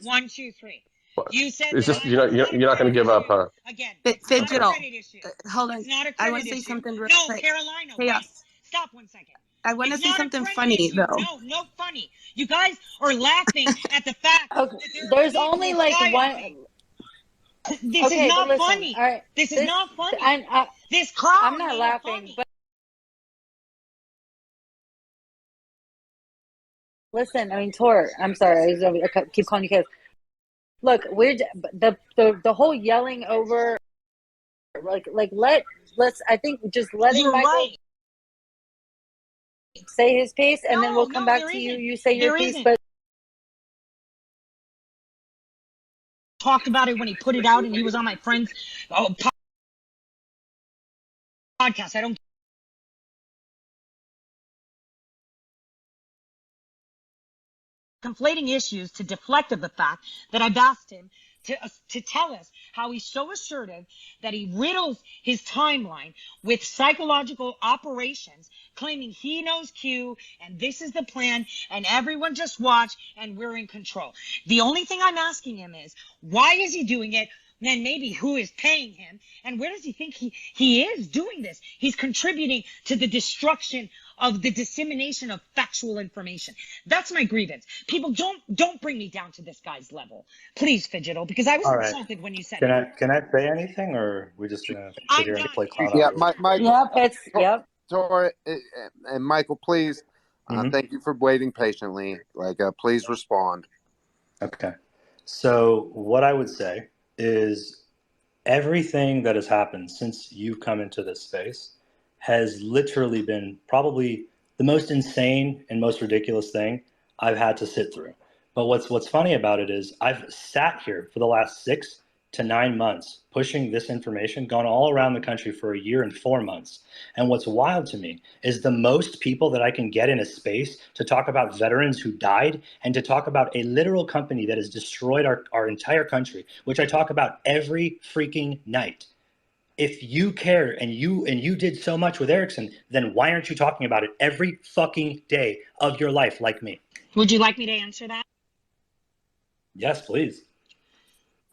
1, 2, 3. What? You said is this you're not going to give up, huh? Again, Fidgetal. Hold on. It's not a I want to say issue. something real No, quick. Carolina. Chaos. Stop 1 second. I want to say something a funny issue. though. No funny. You guys are laughing at the fact Okay, that there's only like one. This is not funny. All right, this is not funny. This clown. I'm not laughing, but listen. I mean, Tor. I'm sorry. I keep calling you kids. Look, we're the whole yelling over. Let's. I think just letting Michael say his piece, and then we'll come back to you. You say your piece, but. Talked about it when he put it out and he was on my friend's podcast. I don't conflating issues to deflect of the fact that I've asked him to tell us how he's so assertive that he riddles his timeline with psychological operations, claiming he knows Q and this is the plan and everyone just watch and we're in control. The only thing I'm asking him is, why is he doing it? Then maybe who is paying him, and where does he think he is doing this? He's contributing to the destruction of the dissemination of factual information. That's my grievance. People, don't bring me down to this guy's level, please, Fidgetal, because I was insulted when you said it. Can I say anything, or are we just gonna sit here and play clown? Yeah, Mike. Yep. Tori and Michael, please. Thank you for waiting patiently. Please respond. Okay. So what I would say is everything that has happened since you've come into this space has literally been probably the most insane and most ridiculous thing I've had to sit through. But what's funny about it is I've sat here for the last 6 to 9 months pushing this information, gone all around the country for a year and 4 months. And what's wild to me is the most people that I can get in a space to talk about veterans who died and to talk about a literal company that has destroyed our entire country, which I talk about every freaking night. If you care and you did so much with Ericsson, then why aren't you talking about it every fucking day of your life like me? Would you like me to answer that? Yes, please.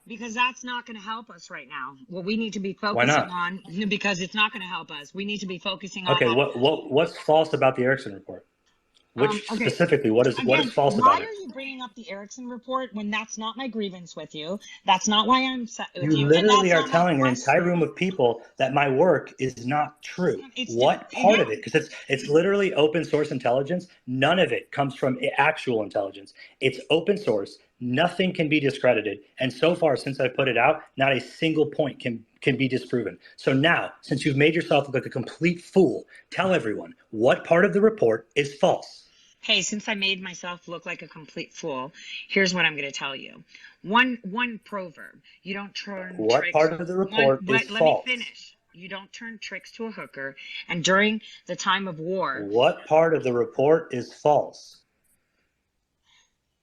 Because that's not going to help us right now. What we need to be focusing on, because it's not going to help us. We need to be focusing on. Okay, what's false about the Ericsson report? Which specifically, what is false about it? Why are you bringing up the Ericsson report when that's not my grievance with you? That's not why I'm upset with you. You literally are telling an entire room of people that my work is not true. What part of it? Because it's literally open source intelligence. None of it comes from actual intelligence. It's open source. Nothing can be discredited. And so far, since I put it out, not a single point can be disproven. So now, since you've made yourself look like a complete fool, tell everyone what part of the report is false. Hey, since I made myself look like a complete fool, here's what I'm going to tell you. One proverb. You don't turn what tricks. Part of the report is false? Let me finish. You don't turn tricks to a hooker. And during the time of war. What part of the report is false?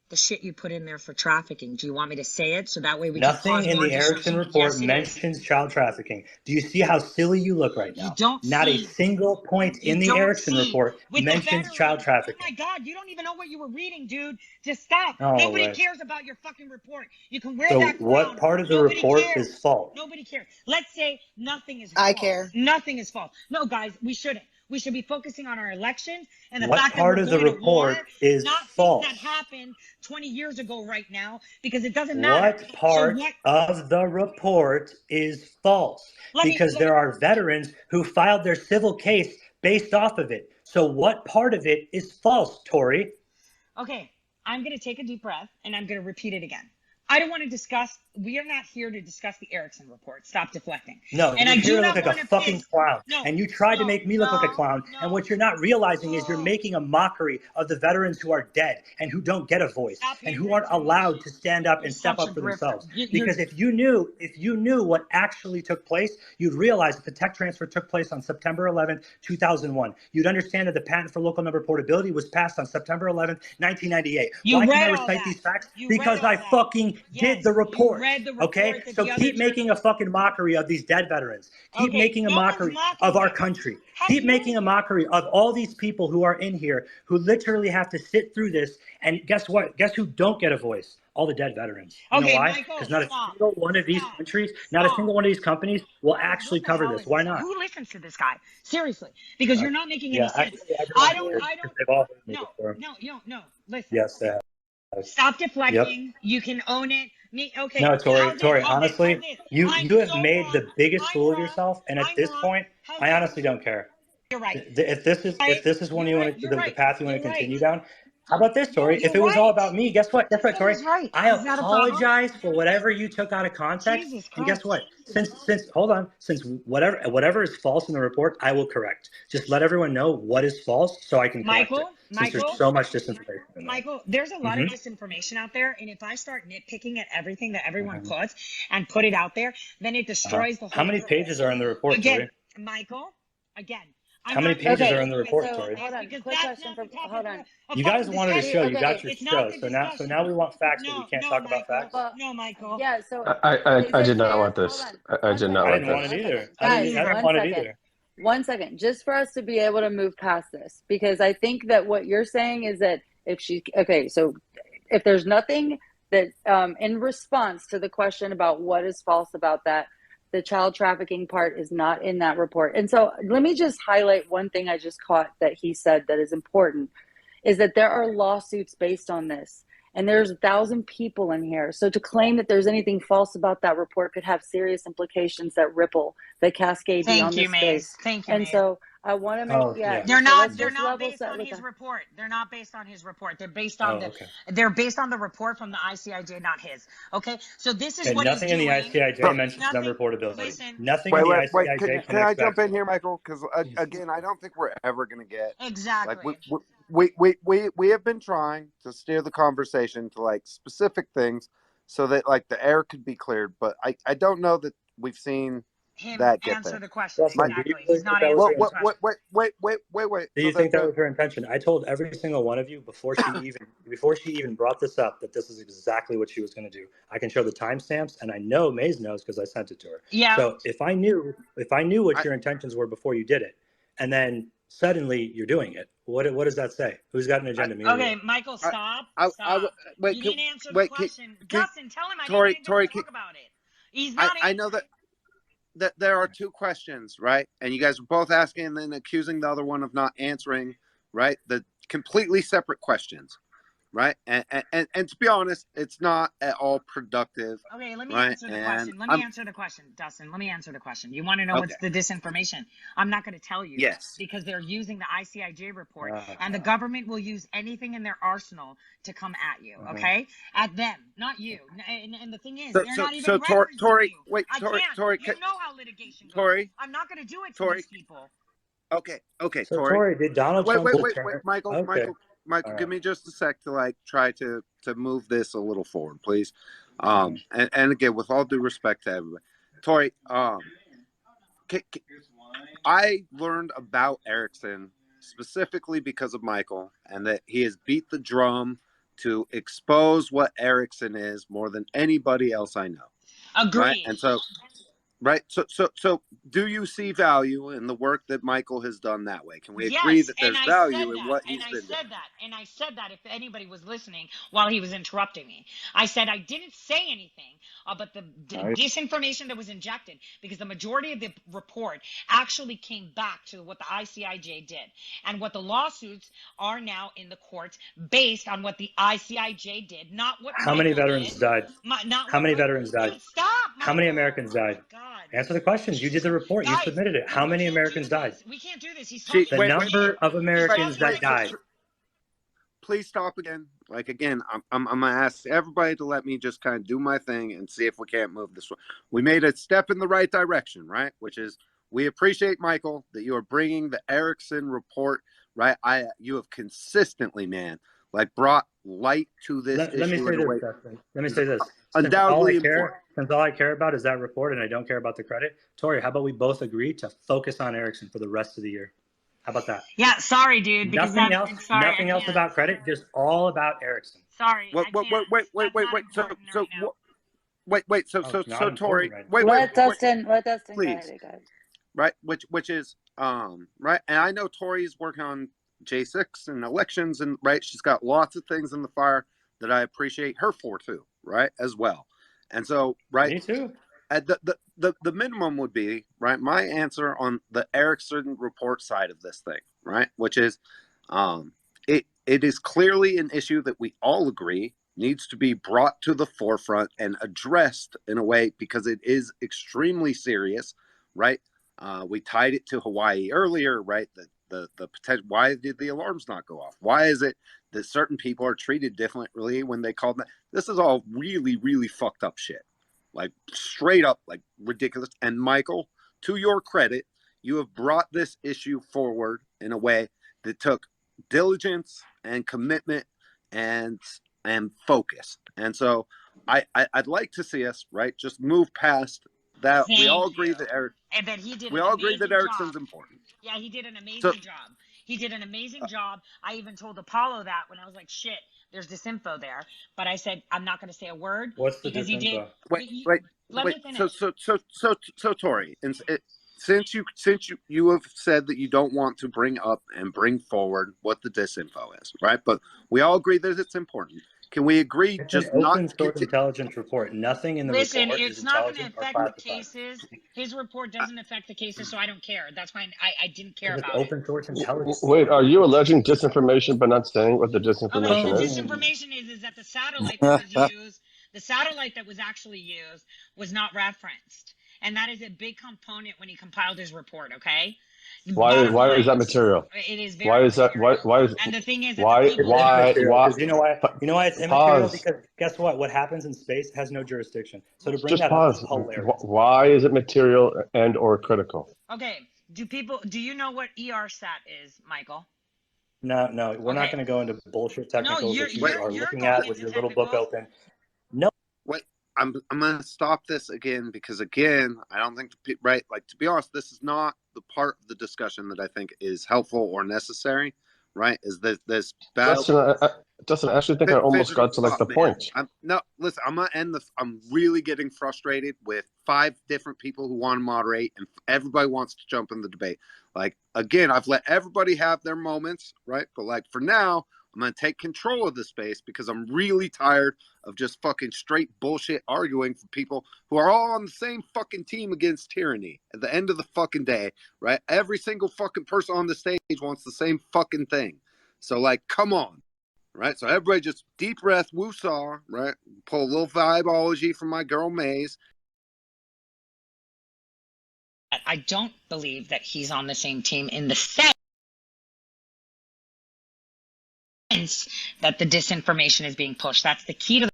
The shit you put in there for trafficking. Do you want me to say it so that way we Nothing can cause in more the Ericsson report mentions child trafficking. Do you see how silly you look right now? You don't Not see. a single point in the Ericsson report mentions child trafficking. Oh my God, you don't even know what you were reading, dude. Just stop. Oh, Nobody right. cares about your fucking report. You can wear So that crown. what part of the report is false? Nobody cares. Let's say nothing is I false. care. Nothing is false. No, guys, we shouldn't. We should be focusing on our elections and the What fact part that of we're the going report to war, is not false? things that happened 20 years ago right now, because it doesn't matter. What part of the report is false? Because there are veterans who filed their civil case based off of it. So what part of it is false, Tori? Okay, I'm going to take a deep breath and I'm going to repeat it again. I don't want to discuss. We are not here to discuss the Ericsson report. Stop deflecting. No, and you're here to look like a fucking clown. And you tried to make me look like a clown. And what you're not realizing is you're making a mockery of the veterans who are dead and who don't get a voice and who aren't allowed to stand up and step up for themselves. Because if you knew what actually took place, you'd realize that the tech transfer took place on September 11th, 2001. You'd understand that the patent for local number portability was passed on September 11th, 1998. Why can I recite these facts? Because I fucking did the report. Okay, so keep making a fucking mockery of these dead veterans. Keep making a mockery of our country. Keep making a mockery of all these people who are in here who literally have to sit through this. And guess what? Guess who don't get a voice? All the dead veterans. You know why? Because not a single one of these countries, not a single one of these companies will actually cover this. Why not? Who listens to this guy? Seriously, because you're not making any sense. They've all heard me before. No. Listen. Yes, they have. Stop deflecting. You can own it. Okay. No, Tori, honestly, you have made the biggest fool of yourself, and at this point, I honestly don't care. You're right. If this is one you want to, the path you want to continue down, how about this, Tori? If it was all about me, guess what? Guess what, Tori? I apologize for whatever you took out of context. And guess what? Since whatever is false in the report, I will correct. Just let everyone know what is false so I can correct it. Since there's so much disinformation. Michael, there's a lot of disinformation out there, and if I start nitpicking at everything that everyone puts and put it out there, then it destroys the whole. How many pages are in the report, Tori? Michael, again. How many pages are in the report, Tori? Hold on, quick question. Hold on. You guys wanted a show. You got your show. So now we want facts, but we can't talk about facts. No, Michael. Yeah. So I did not want this. I did not want this. I didn't want it either. 1 second, just for us to be able to move past this, because I think that what you're saying is that so if there's nothing that in response to the question about what is false about that, the child trafficking part is not in that report. And so let me just highlight one thing I just caught that he said that is important, is that there are lawsuits based on this. And there's 1,000 people in here. So to claim that there's anything false about that report could have serious implications that ripple, that cascade beyond this space. Thank you. And so I want to make They're not based on his report. They're not based on his report. They're based on they're based on the report from the ICIJ, not his. Okay, so this is what nothing he's in the doing. ICIJ mentions non-reportability. Listen, nothing in the ICIJ Can I jump in here, Michael? Because again, I don't think we're ever going to get exactly. Like we have been trying to steer the conversation to like specific things so that like the air could be cleared, but I don't know that we've seen him that get answer there. the question. Exactly. He's not answering the question. Wait. Do you think that was her intention? I told every single one of you before she even brought this up that this is exactly what she was going to do. I can show the timestamps, and I know Maze knows because I sent it to her. Yeah. So if I knew what your intentions were before you did it, and then suddenly you're doing it, what does that say? Who's got an agenda? Okay, Michael, stop. Stop. You didn't answer the question. Dustin, tell him I didn't get to talk about it. He's not I know that there are two questions, right? And you guys are both asking and then accusing the other one of not answering, right? The completely separate questions, right? And to be honest, it's not at all productive. Okay, let me answer the question. Let me answer the question, Dustin. Let me answer the question. You want to know what's the disinformation? I'm not going to tell you. Yes. Because they're using the ICIJ report, and the government will use anything in their arsenal to come at you, okay? At them, not you. And the thing is, they're not even Tori, you. wait, Tori, you know how litigation goes. Tori, I'm not going to do it to these people. Okay, so Tori, did Donald Trump? Wait, Michael, give me just a sec to like try to move this a little forward, please. And again, with all due respect to everybody, Tori, I learned about Erickson specifically because of Michael, and that he has beat the drum to expose what Erickson is more than anybody else I know. Agreed. Right? And so. Right. So do you see value in the work that Michael has done that way? Can we agree that there's value in what he's been doing? And I said that if anybody was listening while he was interrupting me. I said I didn't say anything about the disinformation that was injected, because the majority of the report actually came back to what the ICIJ did, and what the lawsuits are now in the courts based on what the ICIJ did, not what How many veterans died? How many veterans died? Stop. How many Americans died? Answer the questions. You did the report. You submitted it. How many Americans died? We can't do this. He's the number of Americans that died. Please stop again. Like again, I'm gonna ask everybody to let me just kind of do my thing and see if we can't move this one. We made a step in the right direction, right? Which is, we appreciate, Michael, that you are bringing the Erickson report, right? You have consistently, man, like brought light to this issue. Let me say this. Undoubtedly Since all I care about is that report and I don't care about the credit, Tori, how about we both agree to focus on Erickson for the rest of the year? How about that? Yeah, sorry, dude. Because nothing else about credit, just all about Erickson. Sorry. Wait. So Tori, let Dustin please. Right, which is right, and I know Tori's working on J6 and elections, and right, she's got lots of things in the fire that I appreciate her for too, right, as well. And so, right, me too. At the minimum would be, right, my answer on the Erickson report side of this thing, right, which is it is clearly an issue that we all agree needs to be brought to the forefront and addressed in a way, because it is extremely serious, right? We tied it to Hawaii earlier, right? The potential. Why did the alarms not go off? Why is it that certain people are treated differently when they call them? This is all really, really fucked up shit. Like straight up, like ridiculous. And Michael, to your credit, you have brought this issue forward in a way that took diligence and commitment and focus. And so I'd like to see us, right, just move past that. We all agree that Erickson's important. Yeah, he did an amazing job. He did an amazing job. I even told Apollo that when I was like, shit, there's this info there. But I said, I'm not going to say a word. What's the disinfo? Wait. So Tori, since you have said that you don't want to bring up and bring forward what the disinfo is, right? But we all agree that it's important. Can we agree it's just an not open source intelligence report? Nothing in the report it's is not going to intelligent affect the cases. His report doesn't affect the cases, so I don't care. That's why I didn't care about open source intelligence. Wait, are you alleging disinformation but not saying what the disinformation is? The disinformation is that the satellite that was used, the satellite that was actually used was not referenced. And that is a big component when he compiled his report, okay? Why is that material? It is very Why is that? Why is? And the thing is, Why? It's immaterial because you know why? You know why it's immaterial? Pause. Because guess what? What happens in space has no jurisdiction. So to bring Just that up is pause. hilarious. Why is it material and or critical? okay, do you know what ERSAT is, Michael? No, we're not going to go into bullshit technicals that you are looking at with your little book open. No. Wait, I'm going to stop this again because, again, I don't think, right, like, to be honest, this is not the part of the discussion that I think is helpful or necessary, right? Is this battle. Justin, I actually think I almost got to like the point. No, listen, I'm going to end this. I'm really getting frustrated with 5 different people who want to moderate and everybody wants to jump in the debate. Like, again, I've let everybody have their moments, right? But like for now, I'm going to take control of the space because I'm really tired of just fucking straight bullshit arguing for people who are all on the same fucking team against tyranny at the end of the fucking day, right? Every single fucking person on the stage wants the same fucking thing. So like, come on, right? So everybody just deep breath, woo-saw, right? Pull a little vibology from my girl Maze. I don't believe that he's on the same team in the sense that the disinformation is being pushed. That's the key to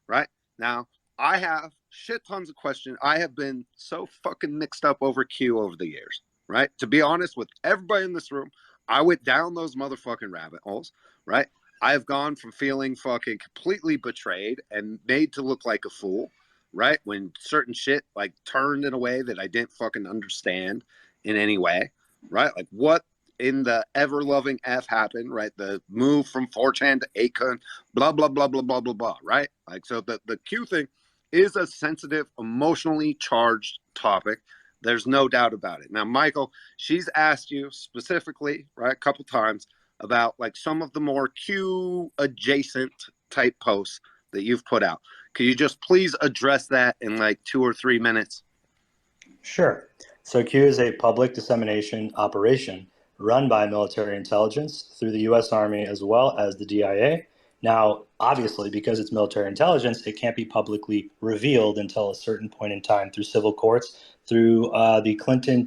right now. I have shit tons of questions. I have been so fucking mixed up over Q over the years, right? To be honest with everybody in this room, I went down those motherfucking rabbit holes, right? I have gone from feeling fucking completely betrayed and made to look like a fool, right? When certain shit like turned in a way that I didn't fucking understand in any way, right? Like what in the ever-loving F happened, right? The move from 4chan to 8kun, blah, blah, blah, blah, blah, blah, blah, right? Like, so the Q thing is a sensitive, emotionally charged topic. There's no doubt about it. Now, Michael, she's asked you specifically, right, a couple times about like some of the more Q adjacent type posts that you've put out. Could you just please address that in like 2 or 3 minutes? Sure. So Q is a public dissemination operation run by military intelligence through the U.S. Army as well as the DIA. Now, obviously, because it's military intelligence, it can't be publicly revealed until a certain point in time through civil courts, through the Clinton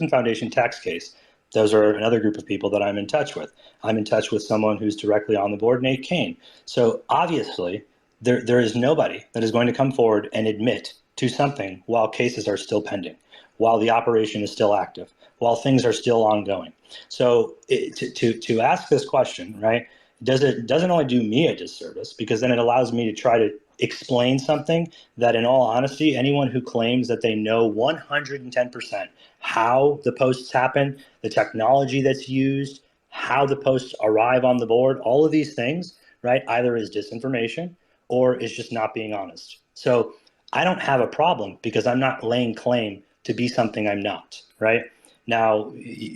Foundation tax case. Those are another group of people that I'm in touch with. I'm in touch with someone who's directly on the board, Nate Kane. So obviously, there is nobody that is going to come forward and admit to something while cases are still pending, while the operation is still active, while things are still ongoing. So to ask this question, right, doesn't only do me a disservice, because then it allows me to try to explain something that, in all honesty, anyone who claims that they know 110% how the posts happen, the technology that's used, how the posts arrive on the board, all of these things, right, either is disinformation or is just not being honest. So I don't have a problem because I'm not laying claim to be something I'm not, right? Now,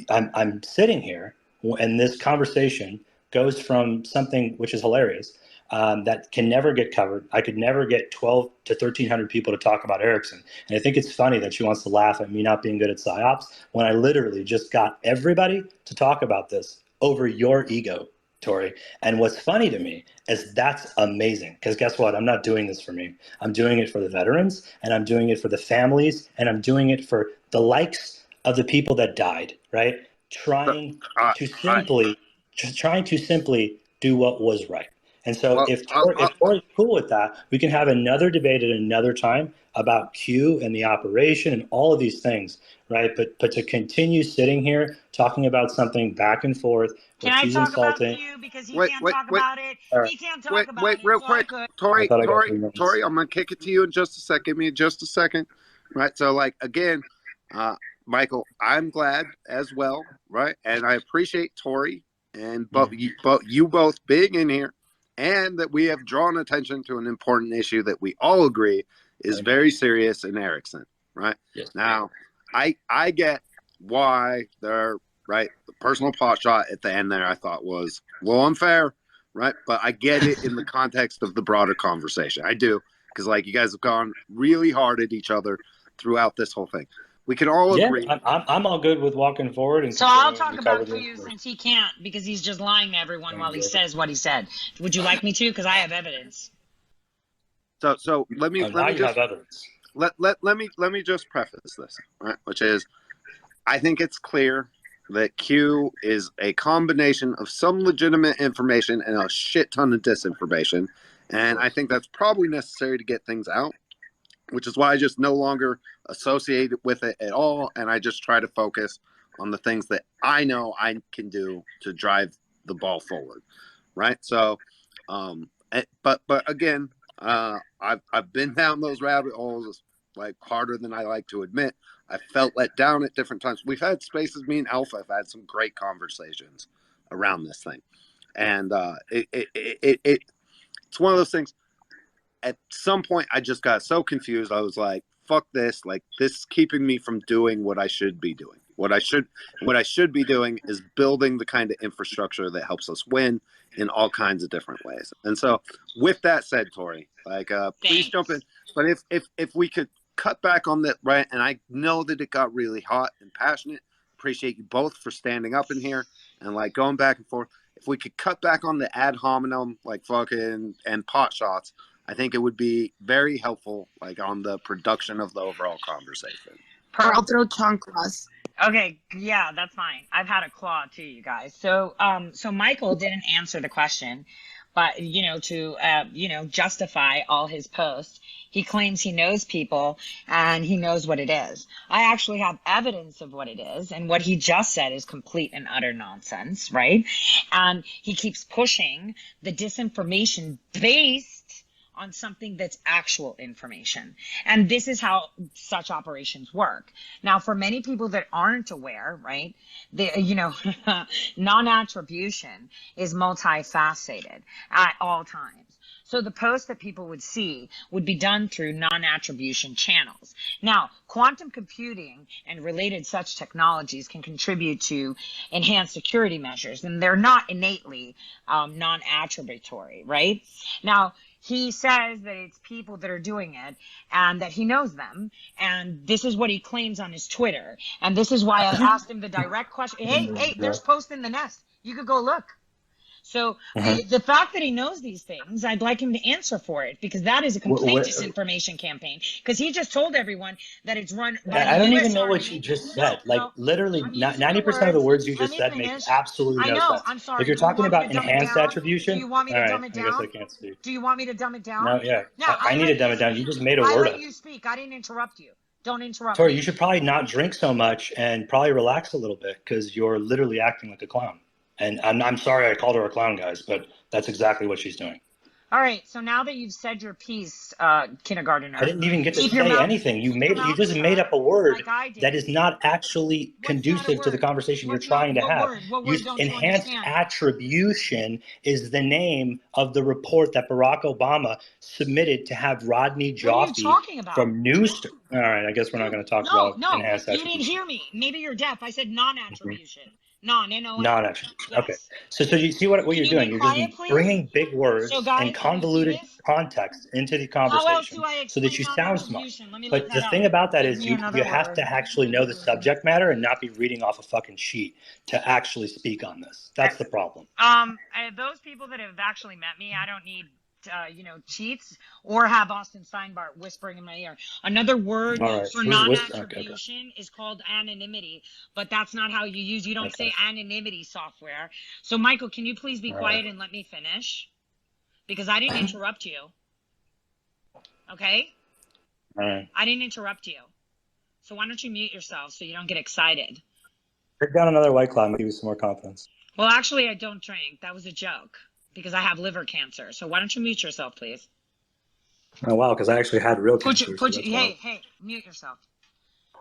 I'm sitting here and this conversation goes from something which is hilarious, that can never get covered. I could never get 12 to 1,300 people to talk about Ericsson. And I think it's funny that she wants to laugh at me not being good at PsyOps when I literally just got everybody to talk about this over your ego, Tori. And what's funny to me is that's amazing, because guess what? I'm not doing this for me. I'm doing it for the veterans, and I'm doing it for the families, and I'm doing it for the likes of the people that died, right? Trying to simply do what was right. And so if Tori's cool with that, we can have another debate at another time about Q and the operation and all of these things, right? But to continue sitting here talking about something back and forth, can I talk about Q because he can't talk about it? He can't talk about it. Wait, real quick, Tori, I'm gonna kick it to you in just a second. Give me just a second, right? So, like again, Michael, I'm glad as well, right? And I appreciate Tori and you both being in here, and that we have drawn attention to an important issue that we all agree is very serious in Ericsson, right? Yes. Now, I get why they're right. The personal pot shot at the end there I thought was a little unfair, right? But I get it in the context of the broader conversation. I do, because like you guys have gone really hard at each other throughout this whole thing. We can all agree. I'm all good with walking forward. And so I'll talk about Q since he can't, because he's just lying to everyone while he says what he said. Would you like me to? Because I have evidence. So let me now you have evidence. Let me just preface this, right? Which is, I think it's clear that Q is a combination of some legitimate information and a shit ton of disinformation, and I think that's probably necessary to get things out, which is why I just no longer associate with it at all, and I just try to focus on the things that I know I can do to drive the ball forward, right? So, but again, I've been down those rabbit holes like harder than I like to admit. I felt let down at different times. We've had spaces, me and Alpha have had some great conversations around this thing, and it's one of those things. At some point, I just got so confused. I was like, "Fuck this! Like, this is keeping me from doing what I should be doing. What I should be doing is building the kind of infrastructure that helps us win in all kinds of different ways." And so, with that said, Tori, like, please jump in. But if we could cut back on that, right? And I know that it got really hot and passionate. Appreciate you both for standing up in here and like going back and forth. If we could cut back on the ad hominem, like fucking and pot shots, I think it would be very helpful, like on the production of the overall conversation. I'll throw chanclas. Okay, yeah, that's fine. I've had a claw too, you guys. So Michael didn't answer the question, but to justify all his posts, he claims he knows people and he knows what it is. I actually have evidence of what it is, and what he just said is complete and utter nonsense, right? And he keeps pushing the disinformation based on something that's actual information. And this is how such operations work. Now, for many people that aren't aware, right, non-attribution is multifaceted at all times. So the posts that people would see would be done through non-attribution channels. Now, quantum computing and related such technologies can contribute to enhanced security measures, and they're not innately non-attributory, right? Now, he says that it's people that are doing it and that he knows them. And this is what he claims on his Twitter. And this is why I asked him the direct question. Hey, there's posts in the nest. You could go look. So the fact that he knows these things, I'd like him to answer for it, because that is a complete disinformation campaign. Because he just told everyone that it's run by I don't US even know Army. what you just said. Literally, 90% of the words you just said make absolutely no sense. I'm sorry. If you're talking about enhanced attribution, do you want me to dumb it down? I guess I can't speak. Do you want me to dumb it down? No, yeah. No, I need to dumb it down. You just made a word I up. let you speak. I didn't interrupt you. Don't interrupt Tori, me. you should probably not drink so much and probably relax a little bit, because you're literally acting like a clown. And I'm sorry I called her a clown, guys, but that's exactly what she's doing. All right. So now that you've said your piece, kindergartner, I didn't even get to say anything. You just made up a word that is not actually conducive to the conversation you're trying to have. Enhanced attribution is the name of the report that Barack Obama submitted to have Rodney Joffe from News. All right, I guess we're not going to talk about enhanced attribution. You didn't hear me. Maybe you're deaf. I said non-attribution. Non-attribution. Okay. So you see what you're doing? You're just bringing big words and convoluted context into the conversation so that you sound smart. But the thing about that is you have to actually know the subject matter and not be reading off a fucking sheet to actually speak on this. That's the problem. Those people that have actually met me, I don't need cheats or have Austin Steinbart whispering in my ear. Another word for non-attribution is called anonymity, but that's not how you don't say anonymity software. So Michael, can you please be quiet and let me finish? Because I didn't interrupt you. Okay? All right. I didn't interrupt you. So why don't you mute yourself so you don't get excited? Pick down another White Claw and give you some more confidence. Well, actually, I don't drink. That was a joke. Because I have liver cancer. So why don't you mute yourself, please? Oh, wow, because I actually had real cancer. Hey, mute yourself.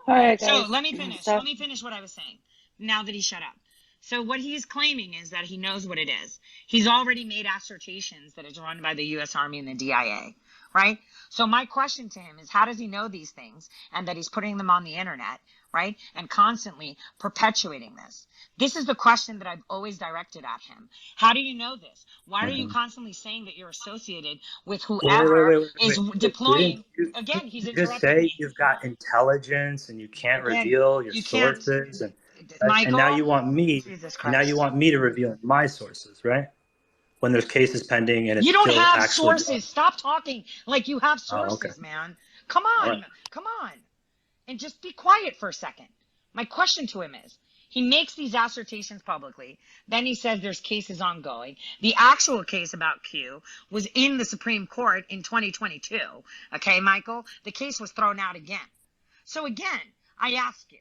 All right, guys. So let me finish. Let me finish what I was saying now that he shut up. So what he's claiming is that he knows what it is. He's already made assertions that it's run by the U.S. Army and the DIA, right? So my question to him is, how does he know these things and that he's putting them on the internet, right? And constantly perpetuating this. This is the question that I've always directed at him. How do you know this? Why are you constantly saying that you're associated with whoever is deploying? Again, he's interrupting just say me. You've got intelligence and you can't reveal your sources, and now you want me. And now you want me to reveal my sources, right? when there's cases pending and it's You don't still have actually sources. Stop talking like you have Oh, okay. sources, man. Come on. All right. Come on. And just be quiet for a second. My question to him is, he makes these assertions publicly. Then he says there's cases ongoing. The actual case about Q was in the Supreme Court in 2022. Okay, Michael? The case was thrown out again. So again, I ask you,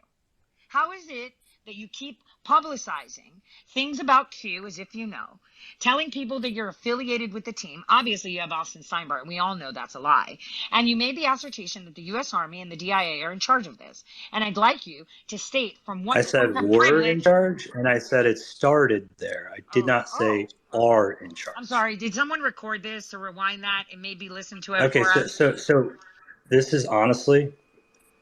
how is it that you keep publicizing things about Q as if you know, telling people that you're affiliated with the team? Obviously, you have Austin Steinbart, and we all know that's a lie. And you made the assertion that the U.S. Army and the DIA are in charge of this. And I'd like you to state from what I said were in charge, and I said it started there. I did not say are in charge. I'm sorry. Did someone record this or rewind that and maybe listen to it Okay, for us? so this is honestly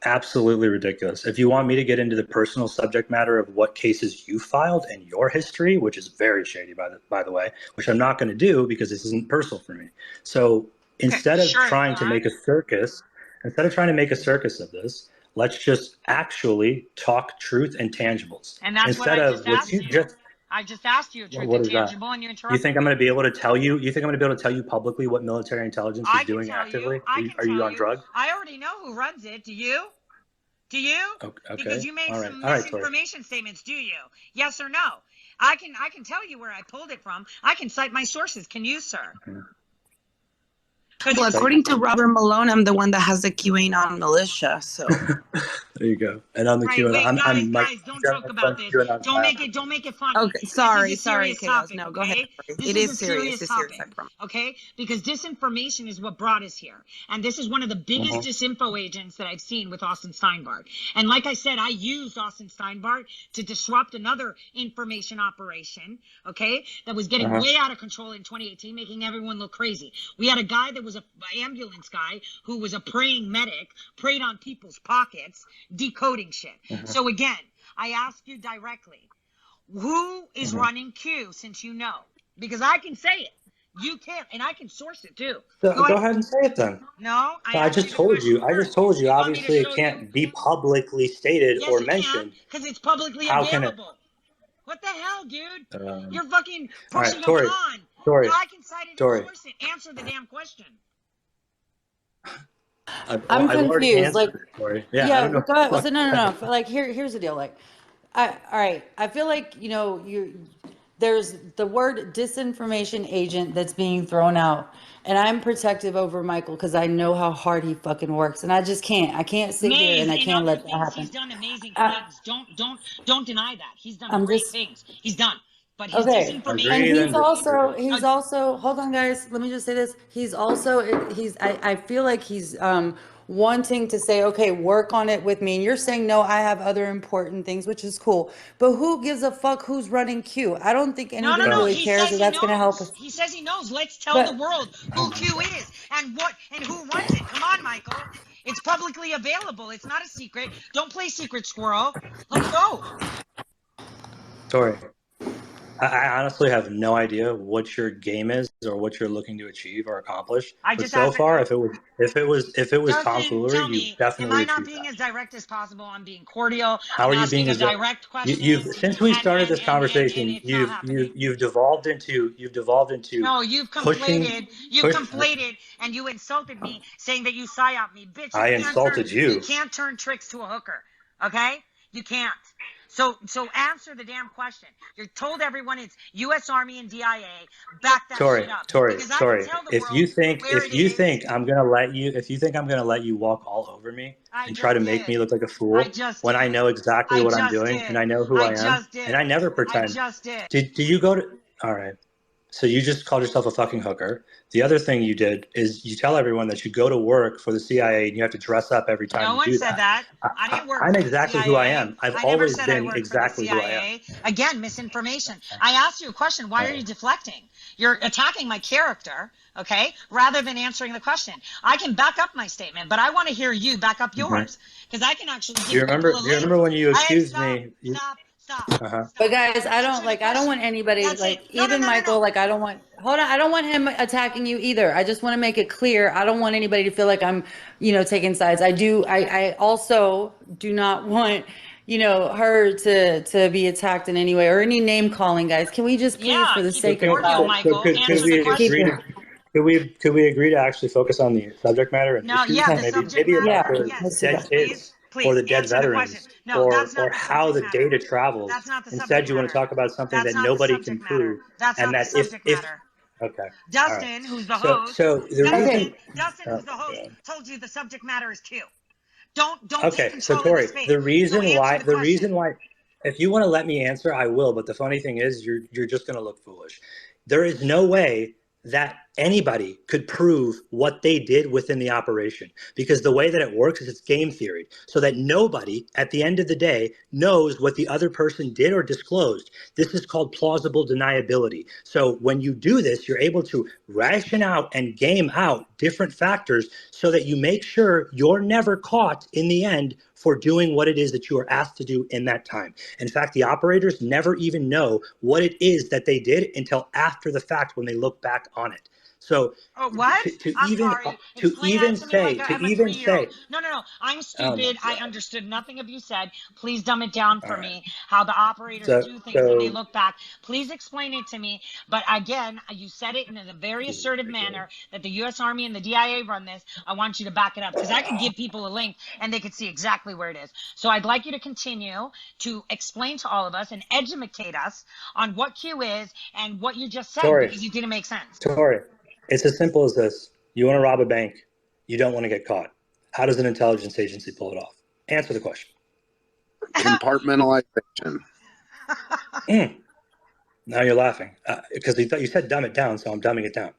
absolutely ridiculous. If you want me to get into the personal subject matter of what cases you filed and your history, which is very shady by the way, which I'm not going to do because this isn't personal for me. So instead of trying to make a circus, of this, let's just actually talk truth and tangibles. And that's instead what I of just what asked you you. just I just asked you truth what and is that? tangible, and you interrupted. You think I'm going to be able to tell you? You think I'm going to be able to tell you publicly what military intelligence is doing actively? Are you on drugs? I already know who runs it. Do you? Do you? Okay. Because you made some All right, misinformation statements. Do you? Yes or no? I can tell you where I pulled it from. I can cite my sources. Can you, sir? Mm-hmm. Well, according to Robert Malone, I'm the one that has the QAnon militia. So there you go. And on the QAnon, I'm guys, don't joke about this. Don't make it funny. Okay, sorry, Chaos. Topic, no, go ahead. This it is serious. It's serious, topic, I promise. okay? Because disinformation is what brought us here, and this is one of the biggest disinfo agents that I've seen with Austin Steinbart. And like I said, I used Austin Steinbart to disrupt another information operation, okay, that was getting way out of control in 2018, making everyone look crazy. We had a guy that was an ambulance guy who was a praying medic, preyed on people's pockets, decoding shit. So again, I ask you directly, who is running Q, since you know? Because I can say it. You can't, and I can source it too. Go ahead and say it then. No, I just told you. Obviously, it can't be publicly stated or mentioned. Because it's publicly available. What the hell, dude? You're fucking pushing a con. I can cite it and source it. Answer the damn question. I'm confused. Like, yeah, I don't know. Go ahead. So no. Like, here's the deal. Like, all right. I feel like there's the word disinformation agent that's being thrown out, and I'm protective over Michael because I know how hard he fucking works, and I just can't. I can't sit here and I can't let that happen. He's done amazing things. Don't deny that. He's done great things. He's done. But his disinformation. And he's also, hold on guys, let me just say this. I feel like he's wanting to say, okay, work on it with me. And you're saying, no, I have other important things, which is cool. But who gives a fuck who's running Q? I don't think anybody really cares if that's going to help us. He says he knows. Let's tell the world who Q is and who runs it. Come on, Michael. It's publicly available. It's not a secret. Don't play secret squirrel. Let's go. Sorry. I honestly have no idea what your game is or what you're looking to achieve or accomplish. But so far, if it was tomfoolery, you definitely. Am I not being as direct as possible? I'm being cordial. How are you being as direct question? Since we started this conversation, you've devolved into. No, you've conflated. You've conflated, and you insulted me, saying that you psyop me, bitch. I insulted you. You can't turn tricks to a hooker. Okay, you can't. So answer the damn question. You're told everyone it's U.S. Army and DIA. Back that shit up. Tori. If you think I'm gonna let you walk all over me and try to make me look like a fool when I know exactly what I'm doing and I know who I am and I never pretend. Did you go to? All right. So you just called yourself a fucking hooker. The other thing you did is you tell everyone that you go to work for the CIA and you have to dress up every time you do that. No one said that. I didn't work I'm exactly who I am. I've always been exactly who I am. Again, misinformation. I asked you a question. Why are you deflecting? You're attacking my character, okay, rather than answering the question. I can back up my statement, but I want to hear you back up yours because I can actually give Do you remember when you accused me? Stop. But guys, I don't want anybody Michael, like I don't want him attacking you either. I just want to make it clear. I don't want anybody to feel like I'm, taking sides. I also do not want, her to be attacked in any way or any name calling, guys. Can we just please, for the sake of Michael, answer the question. Could we agree to actually focus on the subject matter and issues? The subject matter. Yes, dead kids or the dead veterans or how the data travels. Instead, you want to talk about something that nobody can prove. That's not the subject matter. Okay. Dustin, who's the host. Dustin, who's the host, told you the subject matter is Q. Don't take control of the space. The reason why, if you want to let me answer, I will. But the funny thing is, you're just going to look foolish. There is no way that anybody could prove what they did within the operation, because the way that it works is it's game theory, so that nobody at the end of the day knows what the other person did or disclosed. This is called plausible deniability. So when you do this, you're able to ration out and game out different factors so that you make sure you're never caught in the end for doing what it is that you are asked to do in that time. In fact, the operators never even know what it is that they did until after the fact when they look back on it. So what? to even say, no, I'm stupid. I understood nothing of you said. Please dumb it down for me. How the operators do things when they look back. Please explain it to me. But again, you said it in a very assertive manner that the U.S. Army and the DIA run this. I want you to back it up because I could give people a link and they could see exactly where it is. So I'd like you to continue to explain to all of us and educate us on what Q is and what you just said because it didn't make sense. Khoury. It's as simple as this. You want to rob a bank. You don't want to get caught. How does an intelligence agency pull it off? Answer the question. Compartmentalization. Now you're laughing because you said dumb it down, so I'm dumbing it down.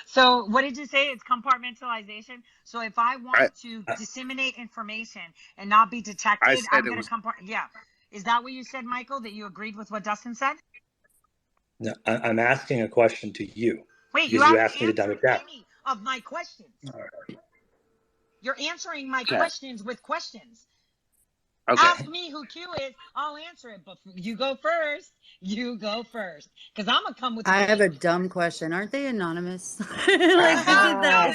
So what did you say? It's compartmentalization. So if I want to disseminate information and not be detected, I'm going to Yeah. Is that what you said, Michael, that you agreed with what Dustin said? No, I'm asking a question to you. Wait, you asked me to dumb it down. Any of my questions. Right. You're answering my questions with questions. Okay. Ask me who Q is. I'll answer it, but you go first. You go first, because I'm gonna come with. I have a dumb question. Aren't they anonymous? Wow.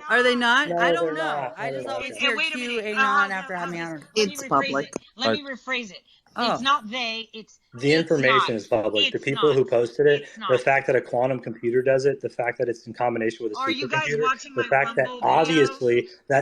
Are they not? No, I don't know. Not. I just always hear wait a Q minute. anon after having me. It's public. Let me rephrase it. It's not they. It's the information is public. The people who posted it, the fact that a quantum computer does it, the fact that it's in combination with a supercomputer, the fact that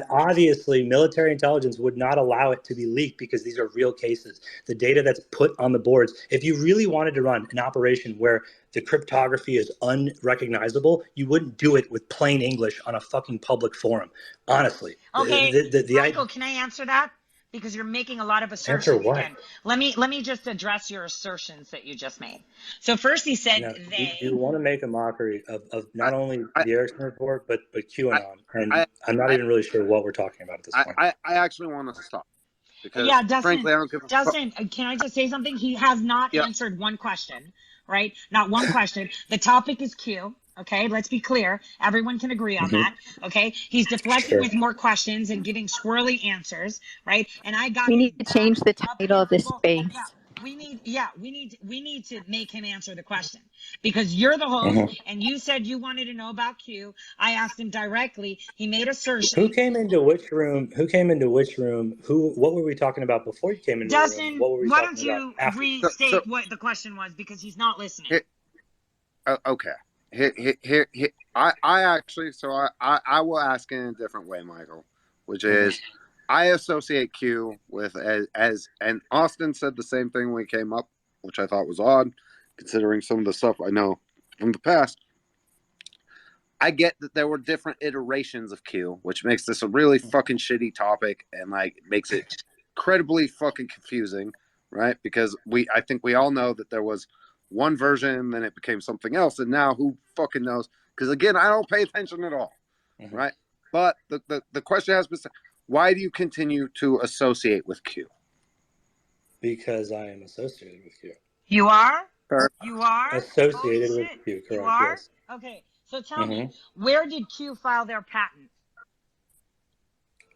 obviously military intelligence would not allow it to be leaked because these are real cases. The data that's put on the boards. If you really wanted to run an operation where the cryptography is unrecognizable, you wouldn't do it with plain English on a fucking public forum. Honestly. Okay, Michael, can I answer that? Because you're making a lot of assertions. Answer what? Again. Let me just address your assertions that you just made. So first he said they. You want to make a mockery of not only the Erickson report, but QAnon. And I'm not even really sure what we're talking about at this point. I actually want to stop. Because Dustin, frankly, I don't give a Dustin, can I just say something? He has not answered one question, right? Not one question. The topic is Q. Okay, let's be clear. Everyone can agree on that. Okay, he's deflecting with more questions and giving swirly answers, right? And We need to change the title of this space. We need to make him answer the question because you're the host and you said you wanted to know about Q. I asked him directly. He made assertions. Who came into which room? What were we talking about before you came into Dustin, the room? What were we why talking don't you about restate what the question was because he's not listening. Okay. Here, I actually, so I will ask in a different way, Michael, which is I associate Q with as and Austin said the same thing when he came up, which I thought was odd, considering some of the stuff I know from the past. I get that there were different iterations of Q, which makes this a really fucking shitty topic and like makes it incredibly fucking confusing, right? Because I think we all know that there was one version, then it became something else, and now who fucking knows? Because again, I don't pay attention at all, right? But the question has been, why do you continue to associate with Q? Because I am associated with Q. You are? You are? Associated with Q, correct, you are? yes. Okay, so tell me, where did Q file their patent?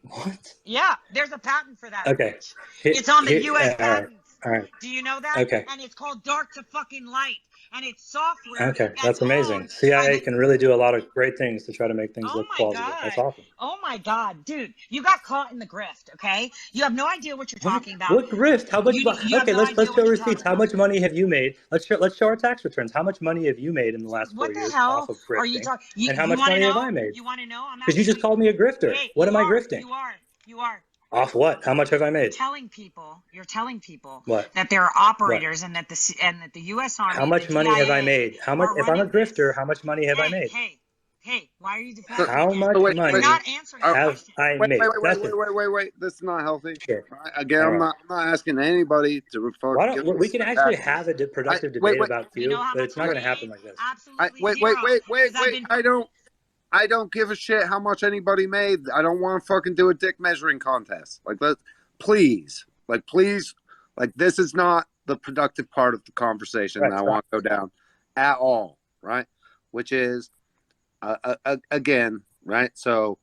What? Yeah, there's a patent for that. Okay. It's on the U.S. patents. All right. Do you know that? Okay. And it's called dark to fucking light. and it's software. Okay, that's amazing. CIA can really do a lot of great things to try to make things look plausible. That's awesome. Oh my God, dude, you got caught in the grift. Okay, you have no idea what you're talking about. What grift? How much? Okay, let's show receipts. How about. much money have you made? Let's show our tax returns. How much money have you made in the last 4 years off of grifting? Are you talking? And how much money have I made? You want to know? Because you just called me a grifter. Hey, what am I grifting? You are. Off what? How much have I made? You're telling people what? That there are operators and that the U.S. Army. How much money have I made? How much? If I'm a grifter, how much money have I made? Hey, why are you deflecting? How much money You're not answering have I made? Wait. This is not healthy. Sure. Right? Again, I'm not asking anybody to refer. We can actually have a productive debate about you, but it's not going to happen like this. Wait. I don't give a shit how much anybody made. I don't want to fucking do a dick measuring contest. Please. This is not the productive part of the conversation that I want to go down at all, right? Which is, again, right? So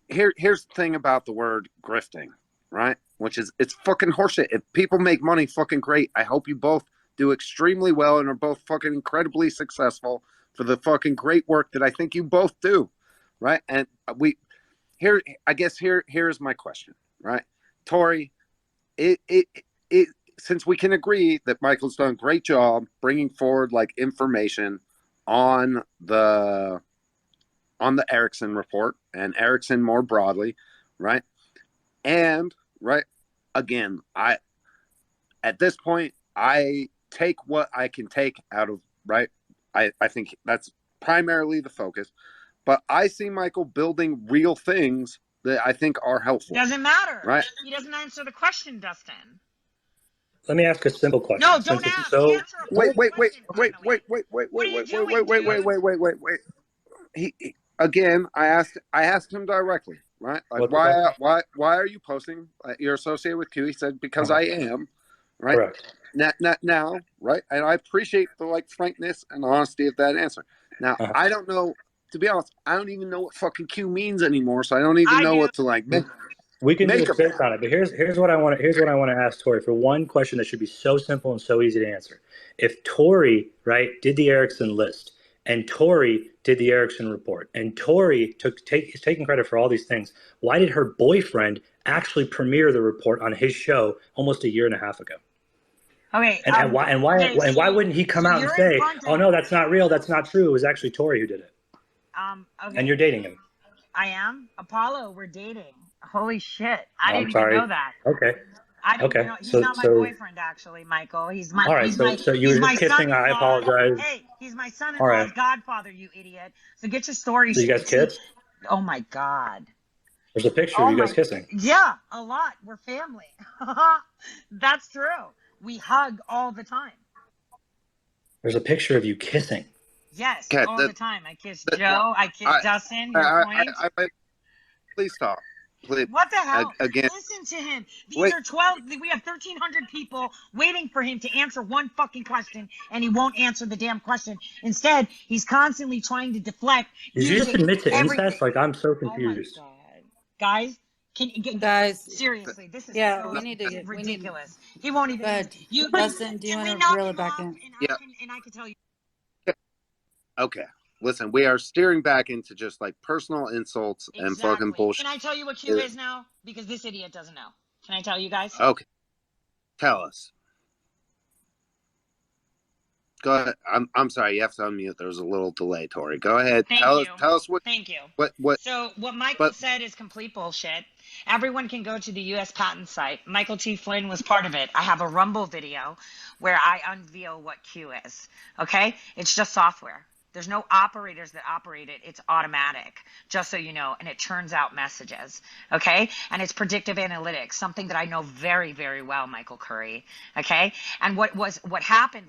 here's the thing about the word grifting, right? Which is, it's fucking horseshit. If people make money, fucking great. I hope you both do extremely well and are both fucking incredibly successful for the fucking great work that I think you both do, right? And here's my question, right? Tori, since we can agree that Michael's done a great job bringing forward information on the Erickson report and Erickson more broadly, right? And again, at this point, I take what I can take out of, right? I think that's primarily the focus, but I see Michael building real things that I think are helpful. Doesn't matter, right? He doesn't answer the question, Dustin. Let me ask a simple question. No, don't ask. Wait. Again, I asked him directly, right? Why are you posting? You're associated with Q. He said, because I am, right? Correct. Now, right? And I appreciate the frankness and honesty of that answer. Now, I don't know, to be honest, I don't even know what fucking Q means anymore, so I don't even know what to We can do a space on it, but here's what I want to ask Tori for one question that should be so simple and so easy to answer. If Tori, right, did the Erickson list, and Tori did the Erickson report, and Tori is taking credit for all these things, why did her boyfriend actually premiere the report on his show almost 1.5 years ago? Okay. And why wouldn't he come out and say, "Oh no, that's not real, that's not true. It was actually Tori who did it." Okay. And you're dating him. I am. Apollo, we're dating. Holy shit! I didn't even know that. Okay. I didn't know. He's not my boyfriend, actually, Michael. He's my. All right. So you were just kissing. I apologize. Hey, he's my son-in-law's godfather. You idiot. So get your story. So you guys kiss? Oh my God. There's a picture of you guys kissing. Yeah, a lot. We're family. That's true. We hug all the time. There's a picture of you kissing. Yes, all the time. I kiss Joe. I kiss Dustin. Your point. Please stop. Please. What the hell? Again. Listen to him. These are 12. We have 1,300 people waiting for him to answer one fucking question, and he won't answer the damn question. Instead, he's constantly trying to deflect. Did you just admit to incest? I'm so confused. Oh my God. Guys, seriously, this is we need to get ridiculous. He won't even. Dustin, do you want to reel it back in? And I can tell you. Okay. Listen, we are steering back into just personal insults and fucking bullshit. Can I tell you what Q is now? Because this idiot doesn't know. Can I tell you guys? Okay. Tell us. Go ahead. I'm sorry. You have to unmute. There was a little delay, Tori. Go ahead. Tell us what. Thank you. What? So what Michael said is complete bullshit. Everyone can go to the U.S. patent site. Michael T. Flynn was part of it. I have a Rumble video where I unveil what Q is. Okay? It's just software. There's no operators that operate it. It's automatic, just so you know, and it churns out messages, okay? And it's predictive analytics, something that I know very, very well, Michael Khoury, okay? And what happened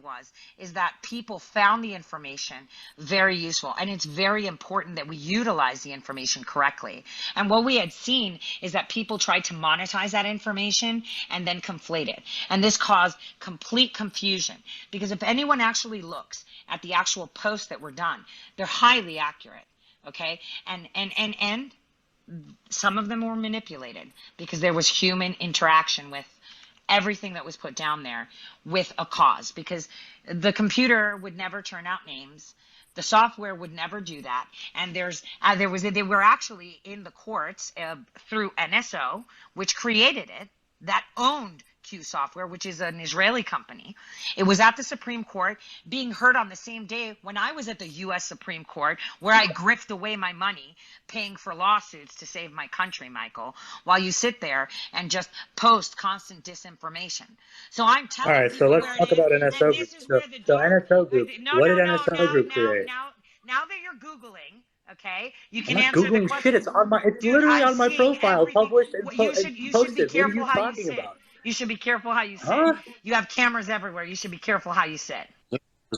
is that people found the information very useful, and it's very important that we utilize the information correctly. And what we had seen is that people tried to monetize that information and then conflate it. And this caused complete confusion, because if anyone actually looks at the actual posts that were done, they're highly accurate, okay? And some of them were manipulated because there was human interaction with everything that was put down there with a cause, because the computer would never turn out names. The software would never do that. And they were actually in the courts through NSO, which created it, that owned Q Software, which is an Israeli company. It was at the Supreme Court being heard on the same day when I was at the U.S. Supreme Court, where I grift away my money paying for lawsuits to save my country, Michael, while you sit there and just post constant disinformation. So I'm telling All right, so let's talk about NSO Group. So NSO Group, what did NSO Group create? Now that you're Googling, okay, you can I'm not answer the Googling question. shit. It's on my. It's literally on my profile, published and posted. What are you talking about? You should be careful how you sit. Huh? You have cameras everywhere. You should be careful how you sit.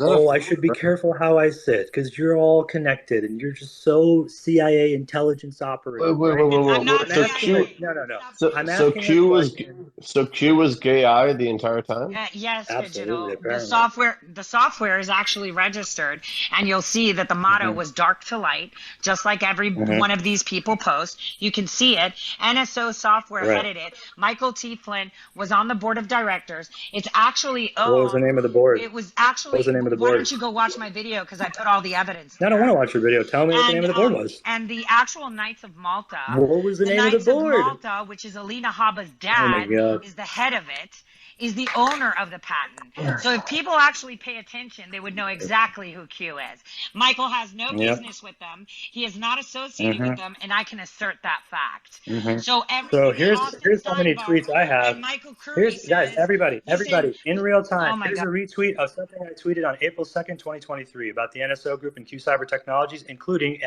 Oh, I should be careful how I sit because you're all connected and you're just so CIA intelligence operative. Wait. I'm not So CIA. So Q was gay eye the entire time? Yes, absolutely. Digital. The software is actually registered, and you'll see that the motto was dark to light, just like every one of these people post. You can see it. NSO Software headed it. Michael T. Flynn was on the board of directors. It's actually what was the name of the board? It was actually. What was the name of the board? Why don't you go watch my video, because I put all the evidence there. I don't want to watch your video. Tell me what the name of the board was. And the actual Knights of Malta. What was the name of the board? Knights of Malta, which is Alina Habba's dad, is the head of it, is the owner of the patent. So if people actually pay attention, they would know exactly who Q is. Michael has no business with them. He is not associated with them, and I can assert that fact. So here's how many tweets I have. Michael Khoury guys, everybody, in real time. Here's a retweet of something I tweeted on April 2nd, 2023 about the NSO Group and Q Cyber Technologies, including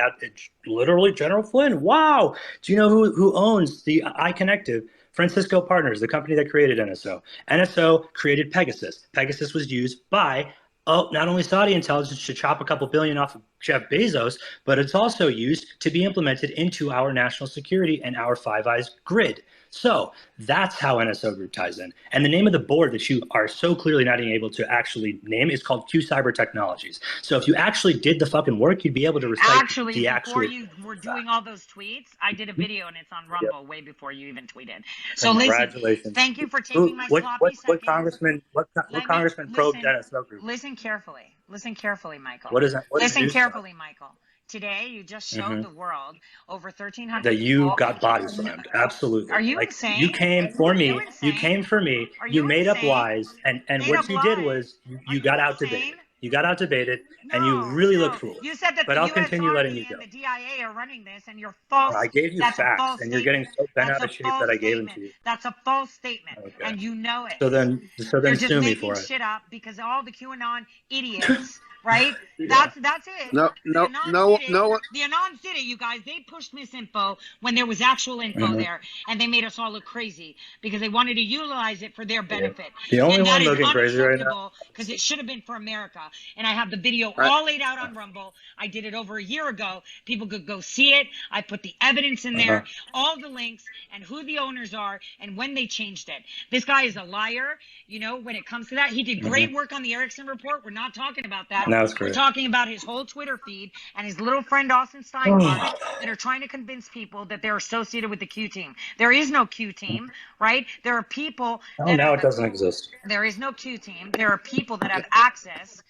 literally General Flynn. Wow. Do you know who owns the iConnective? Francisco Partners, the company that created NSO. NSO created Pegasus. Pegasus was used by not only Saudi intelligence to chop a couple billion off of Jeff Bezos, but it's also used to be implemented into our national security and our Five Eyes grid. So that's how NSO Group ties in. And the name of the board that you are so clearly not being able to actually name is called Q Cyber Technologies. So if you actually did the fucking work, you'd be able to recite the actual... Before you were doing all those tweets, I did a video and it's on Rumble way before you even tweeted. So listen, thank you for taking my sloppy seconds. What congressman probed NSO Group? Listen carefully. Listen carefully, Michael. What is that? Listen carefully, Michael. Today, you just showed the world over 1,300 that you got body slammed. Absolutely. Are you insane? You came for me. You came for me. You made up lies, and what you did was you got out debated. You got out debated, and you really looked foolish. You said that but I'll continue letting you go. The DIA are running this, and you're false. I gave you facts, and you're getting so bent out of shape that I gave them to you. That's a false statement, and you know it. So then sue me for it. Shit up because all the QAnon idiots. Right? That's it. No. The Anons did it, you guys. They pushed misinfo when there was actual info there, and they made us all look crazy because they wanted to utilize it for their benefit. The only one looking crazy right now. Because it should have been for America. And I have the video all laid out on Rumble. I did it over a year ago. People could go see it. I put the evidence in there, all the links, and who the owners are, and when they changed it. This guy is a liar, when it comes to that. He did great work on the Erickson report. We're not talking about that. We're talking about his whole Twitter feed and his little friend Austin Steinhardt that are trying to convince people that they're associated with the Q team. There is no Q team, right? There are people. Now it doesn't exist. There is no Q team. There are people that have access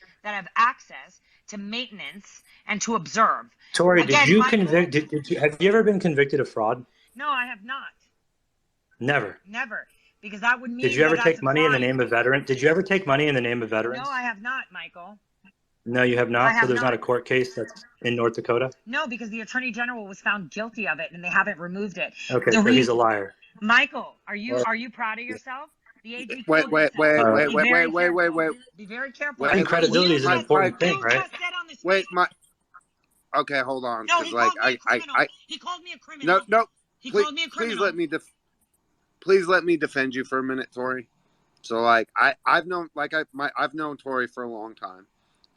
to maintenance and to observe. Tori, have you ever been convicted of fraud? No, I have not. Never. Because that would mean. Did you ever take money in the name of veterans? Did you ever take money in the name of veterans? No, I have not, Michael. No, you have not? So there's not a court case that's in North Dakota? No, because the Attorney General was found guilty of it and they haven't removed it. Okay, so he's a liar. Michael, are you proud of yourself? The AG wait. Be very careful. I think credibility is an important thing, right? Okay, hold on. No, he called me a criminal. No. He called me a criminal. Please let me defend you for a minute, Tori. So I've known Tori for a long time.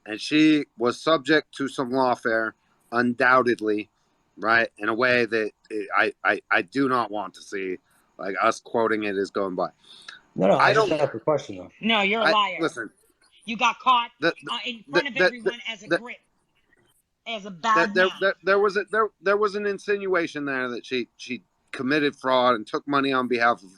And she was subject to some lawfare, undoubtedly, right? In a way that I do not want to see, like us quoting it as going by. No, I don't have a question though. No, you're a liar. Listen, you got caught in front of everyone as a grip, as a bad man. There was an insinuation there that she committed fraud and took money on behalf of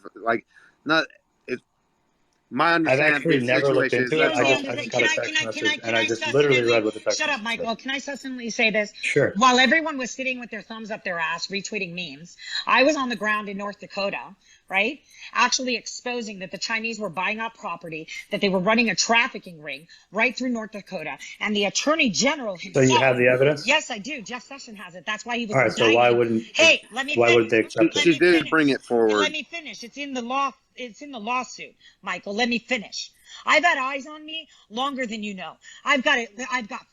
My I've understanding actually of the never looked situation is into it. that's I all. just got a text message, and I just literally read what the text Shut up, message said. Michael. Can I succinctly say this? Sure. While everyone was sitting with their thumbs up their ass retweeting memes, I was on the ground in North Dakota, right? Actually exposing that the Chinese were buying up property, that they were running a trafficking ring right through North Dakota, and the Attorney General So himself. you have the evidence? Yes, I do. Jeff Sessions has it. That's why he was All right. indicted. So why wouldn't? Hey, let me Why finish. would they accept it? She did bring it forward. Let me finish. It's in the law. It's in the lawsuit, Michael. Let me finish. I've had eyes on me longer than you know. I've got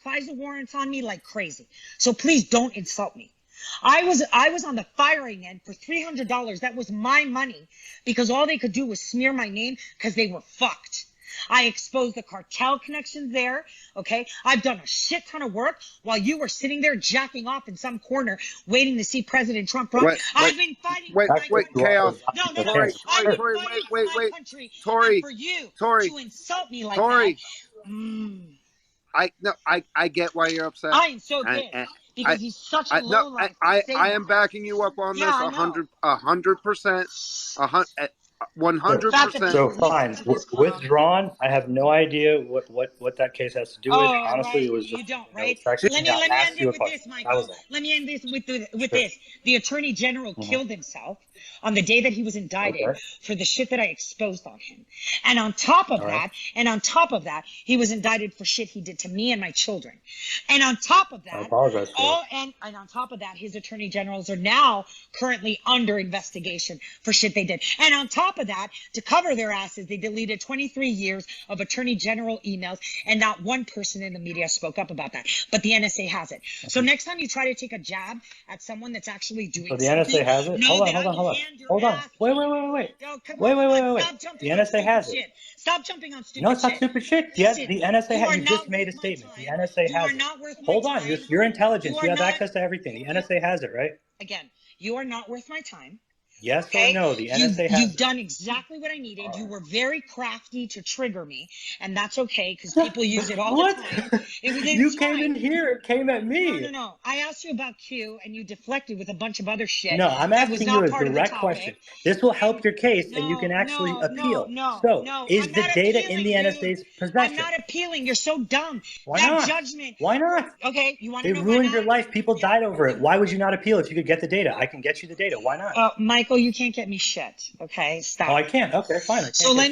FISA warrants on me like crazy. So please don't insult me. I was on the firing end for $300. That was my money because all they could do was smear my name because they were fucked. I exposed the cartel connections there, okay? I've done a shit ton of work while you were sitting there jacking off in some corner waiting to see President Trump run. I've been fighting for my country. Chaos. No, Tori, I've been fighting wait, for my country Tori, and for you Tori, to insult me like Tori. that. I get why you're upset. I am so pissed because he's such a lowlife. I am backing you up on this 100%. 100%. So fine, withdrawn. I have no idea what that case has to do with. Honestly, it was just. You don't, right? Let me end it with this, Michael. Let me end this with this. The Attorney General killed himself on the day that he was indicted for the shit that I exposed on him. And on top of that, he was indicted for shit he did to me and my children. And on top of that, I apologize for and on top of that, his attorney generals are now currently under investigation for shit they did. And on top of that, to cover their asses, they deleted 23 years of attorney general emails, and not one person in the media spoke up about that. But the NSA has it. So next time you try to take a jab at someone that's actually doing something. So the NSA has it? Hold on. Wait. The NSA has it. Stop jumping on stupid shit. No, it's not stupid shit. The NSA has. You just made a statement. The NSA has it. Hold on. Your intelligence. You have access to everything. The NSA has it, right? Again, you are not worth my time. Yes or no? The NSA has. You've done exactly what I needed. You were very crafty to trigger me, and that's okay because people use it all the time. You came in here and came at me. No. I asked you about Q, and you deflected with a bunch of other shit. No, I'm asking you a direct question. This will help your case, and you can actually appeal. Is the data in the NSA's possession? I'm not appealing. You're so dumb. Why not? Judgment. Why not? Okay, you want to know why ruined your life. People died over it. Why would you not appeal if you could get the data? I can get you the data. Why not? Michael, you can't get me shit. Okay, stop. Oh, I can't. Okay, fine. Let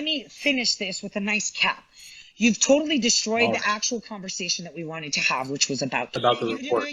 me finish this with a nice cap. You've totally destroyed the actual conversation that we wanted to have, which was about the report.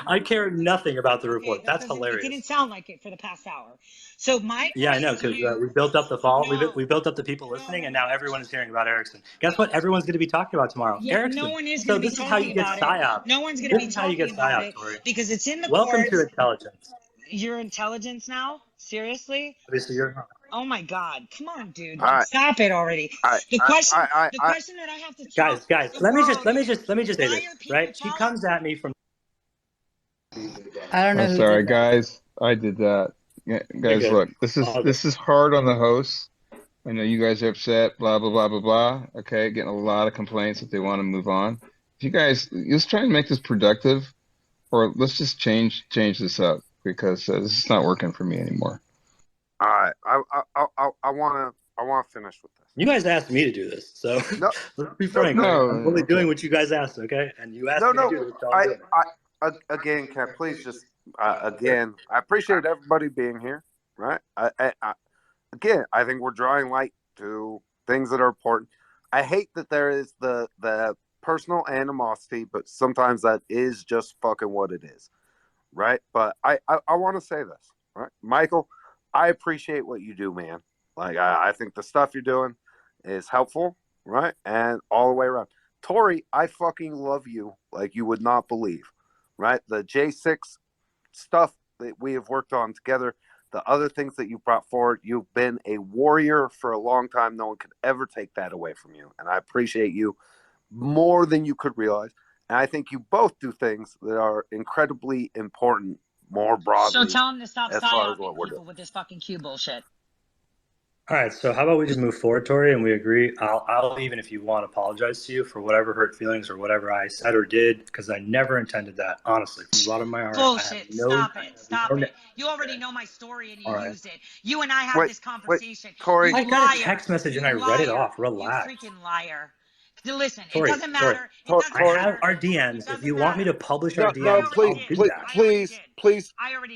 I care nothing about the report. That's hilarious. It didn't sound like it for the past hour. So I know, because we built up the fall. We built up the people listening, and now everyone is hearing about Erickson. Guess what? Everyone's going to be talking about tomorrow. Erickson. No one is so this is how you get PSYOP. No one's going to be talking about it because it's in the courts. Welcome to intelligence. Your intelligence now? Seriously? Obviously, you're not. Oh my God! Come on, dude! Stop it already. The question that I have to guys, let me just say this, right? She comes at me from. I don't know. I'm sorry, guys. I did that. Yeah, guys, look, this is hard on the hosts. I know you guys are upset. Blah blah blah blah blah. Okay, getting a lot of complaints that they want to move on. If you guys, let's try and make this productive, or let's just change this up because this is not working for me anymore. All right, I want to finish with this. You guys asked me to do this, so let's be frank. I'm only doing what you guys asked, okay? And you asked me to do it. Again, can I please just again? I appreciate everybody being here, right? Again, I think we're drawing light to things that are important. I hate that there is the personal animosity, but sometimes that is just fucking what it is, right? But I want to say this, right, Michael. I appreciate what you do, man. Like, I think the stuff you're doing is helpful, right? And all the way around. Tori, I fucking love you like you would not believe, right? The J6 stuff that we have worked on together, the other things that you brought forward, you've been a warrior for a long time. No one could ever take that away from you. And I appreciate you more than you could realize. And I think you both do things that are incredibly important more broadly. So tell him to stop as far as what we're doing with this fucking Q bullshit. All right, so how about we just move forward, Tori, and we agree. I'll even, if you want, apologize to you for whatever hurt feelings or whatever I said or did, because I never intended that. Honestly, from the bottom of my heart. Bullshit. Stop it. You already know my story and you used it. You and I had this conversation. Corey, I got a text message and I read it off. Relax. You freaking liar. Listen, Tori, it doesn't matter. I have our DMs. If you want me to publish our DMs, no, please, I'll do that.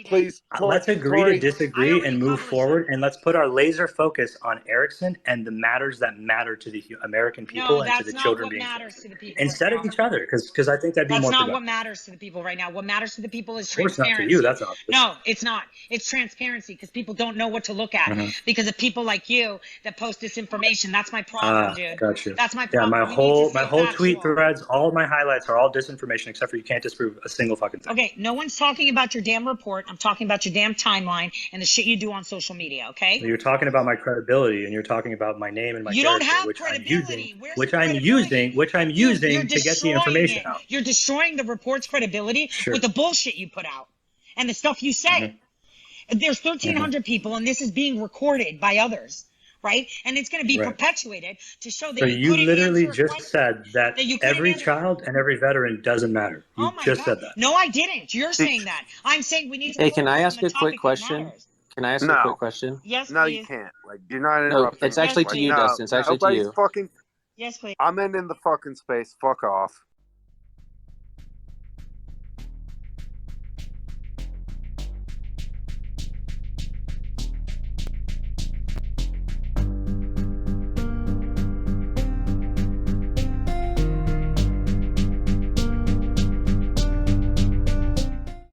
please. Let's agree to disagree and move forward, and let's put our laser focus on Erickson and the matters that matter to the American people and to the children being killed, instead of each other, because I think that'd be more productive. That's not what matters to the people right now. What matters to the people is transparency. Of course not to you, that's obvious. No, it's not. It's transparency, because people don't know what to look at because of people like you that post this information. That's my problem, dude. Gotcha. That's my problem. Yeah, my whole tweet threads, all my highlights are all disinformation, except for you can't disprove a single fucking thing. Okay, no one's talking about your damn report. I'm talking about your damn timeline and the shit you do on social media, okay? You're talking about my credibility, and you're talking about my name and my you don't have credibility. which I'm using to get the information out. You're destroying the report's credibility with the bullshit you put out and the stuff you say. There's 1,300 people, and this is being recorded by others. Right? And it's going to be perpetuated to show that so you literally just said that every child and every veteran doesn't matter. You just said that. No, I didn't. You're saying that. I'm saying we need to. Hey, can I ask a quick question? Can I ask a quick question? Yes, no, please. you can't. Like, you're not interrupting. It's actually to you, Dustin. It's actually to you. Yes, please. I'm ending the fucking space. Fuck off.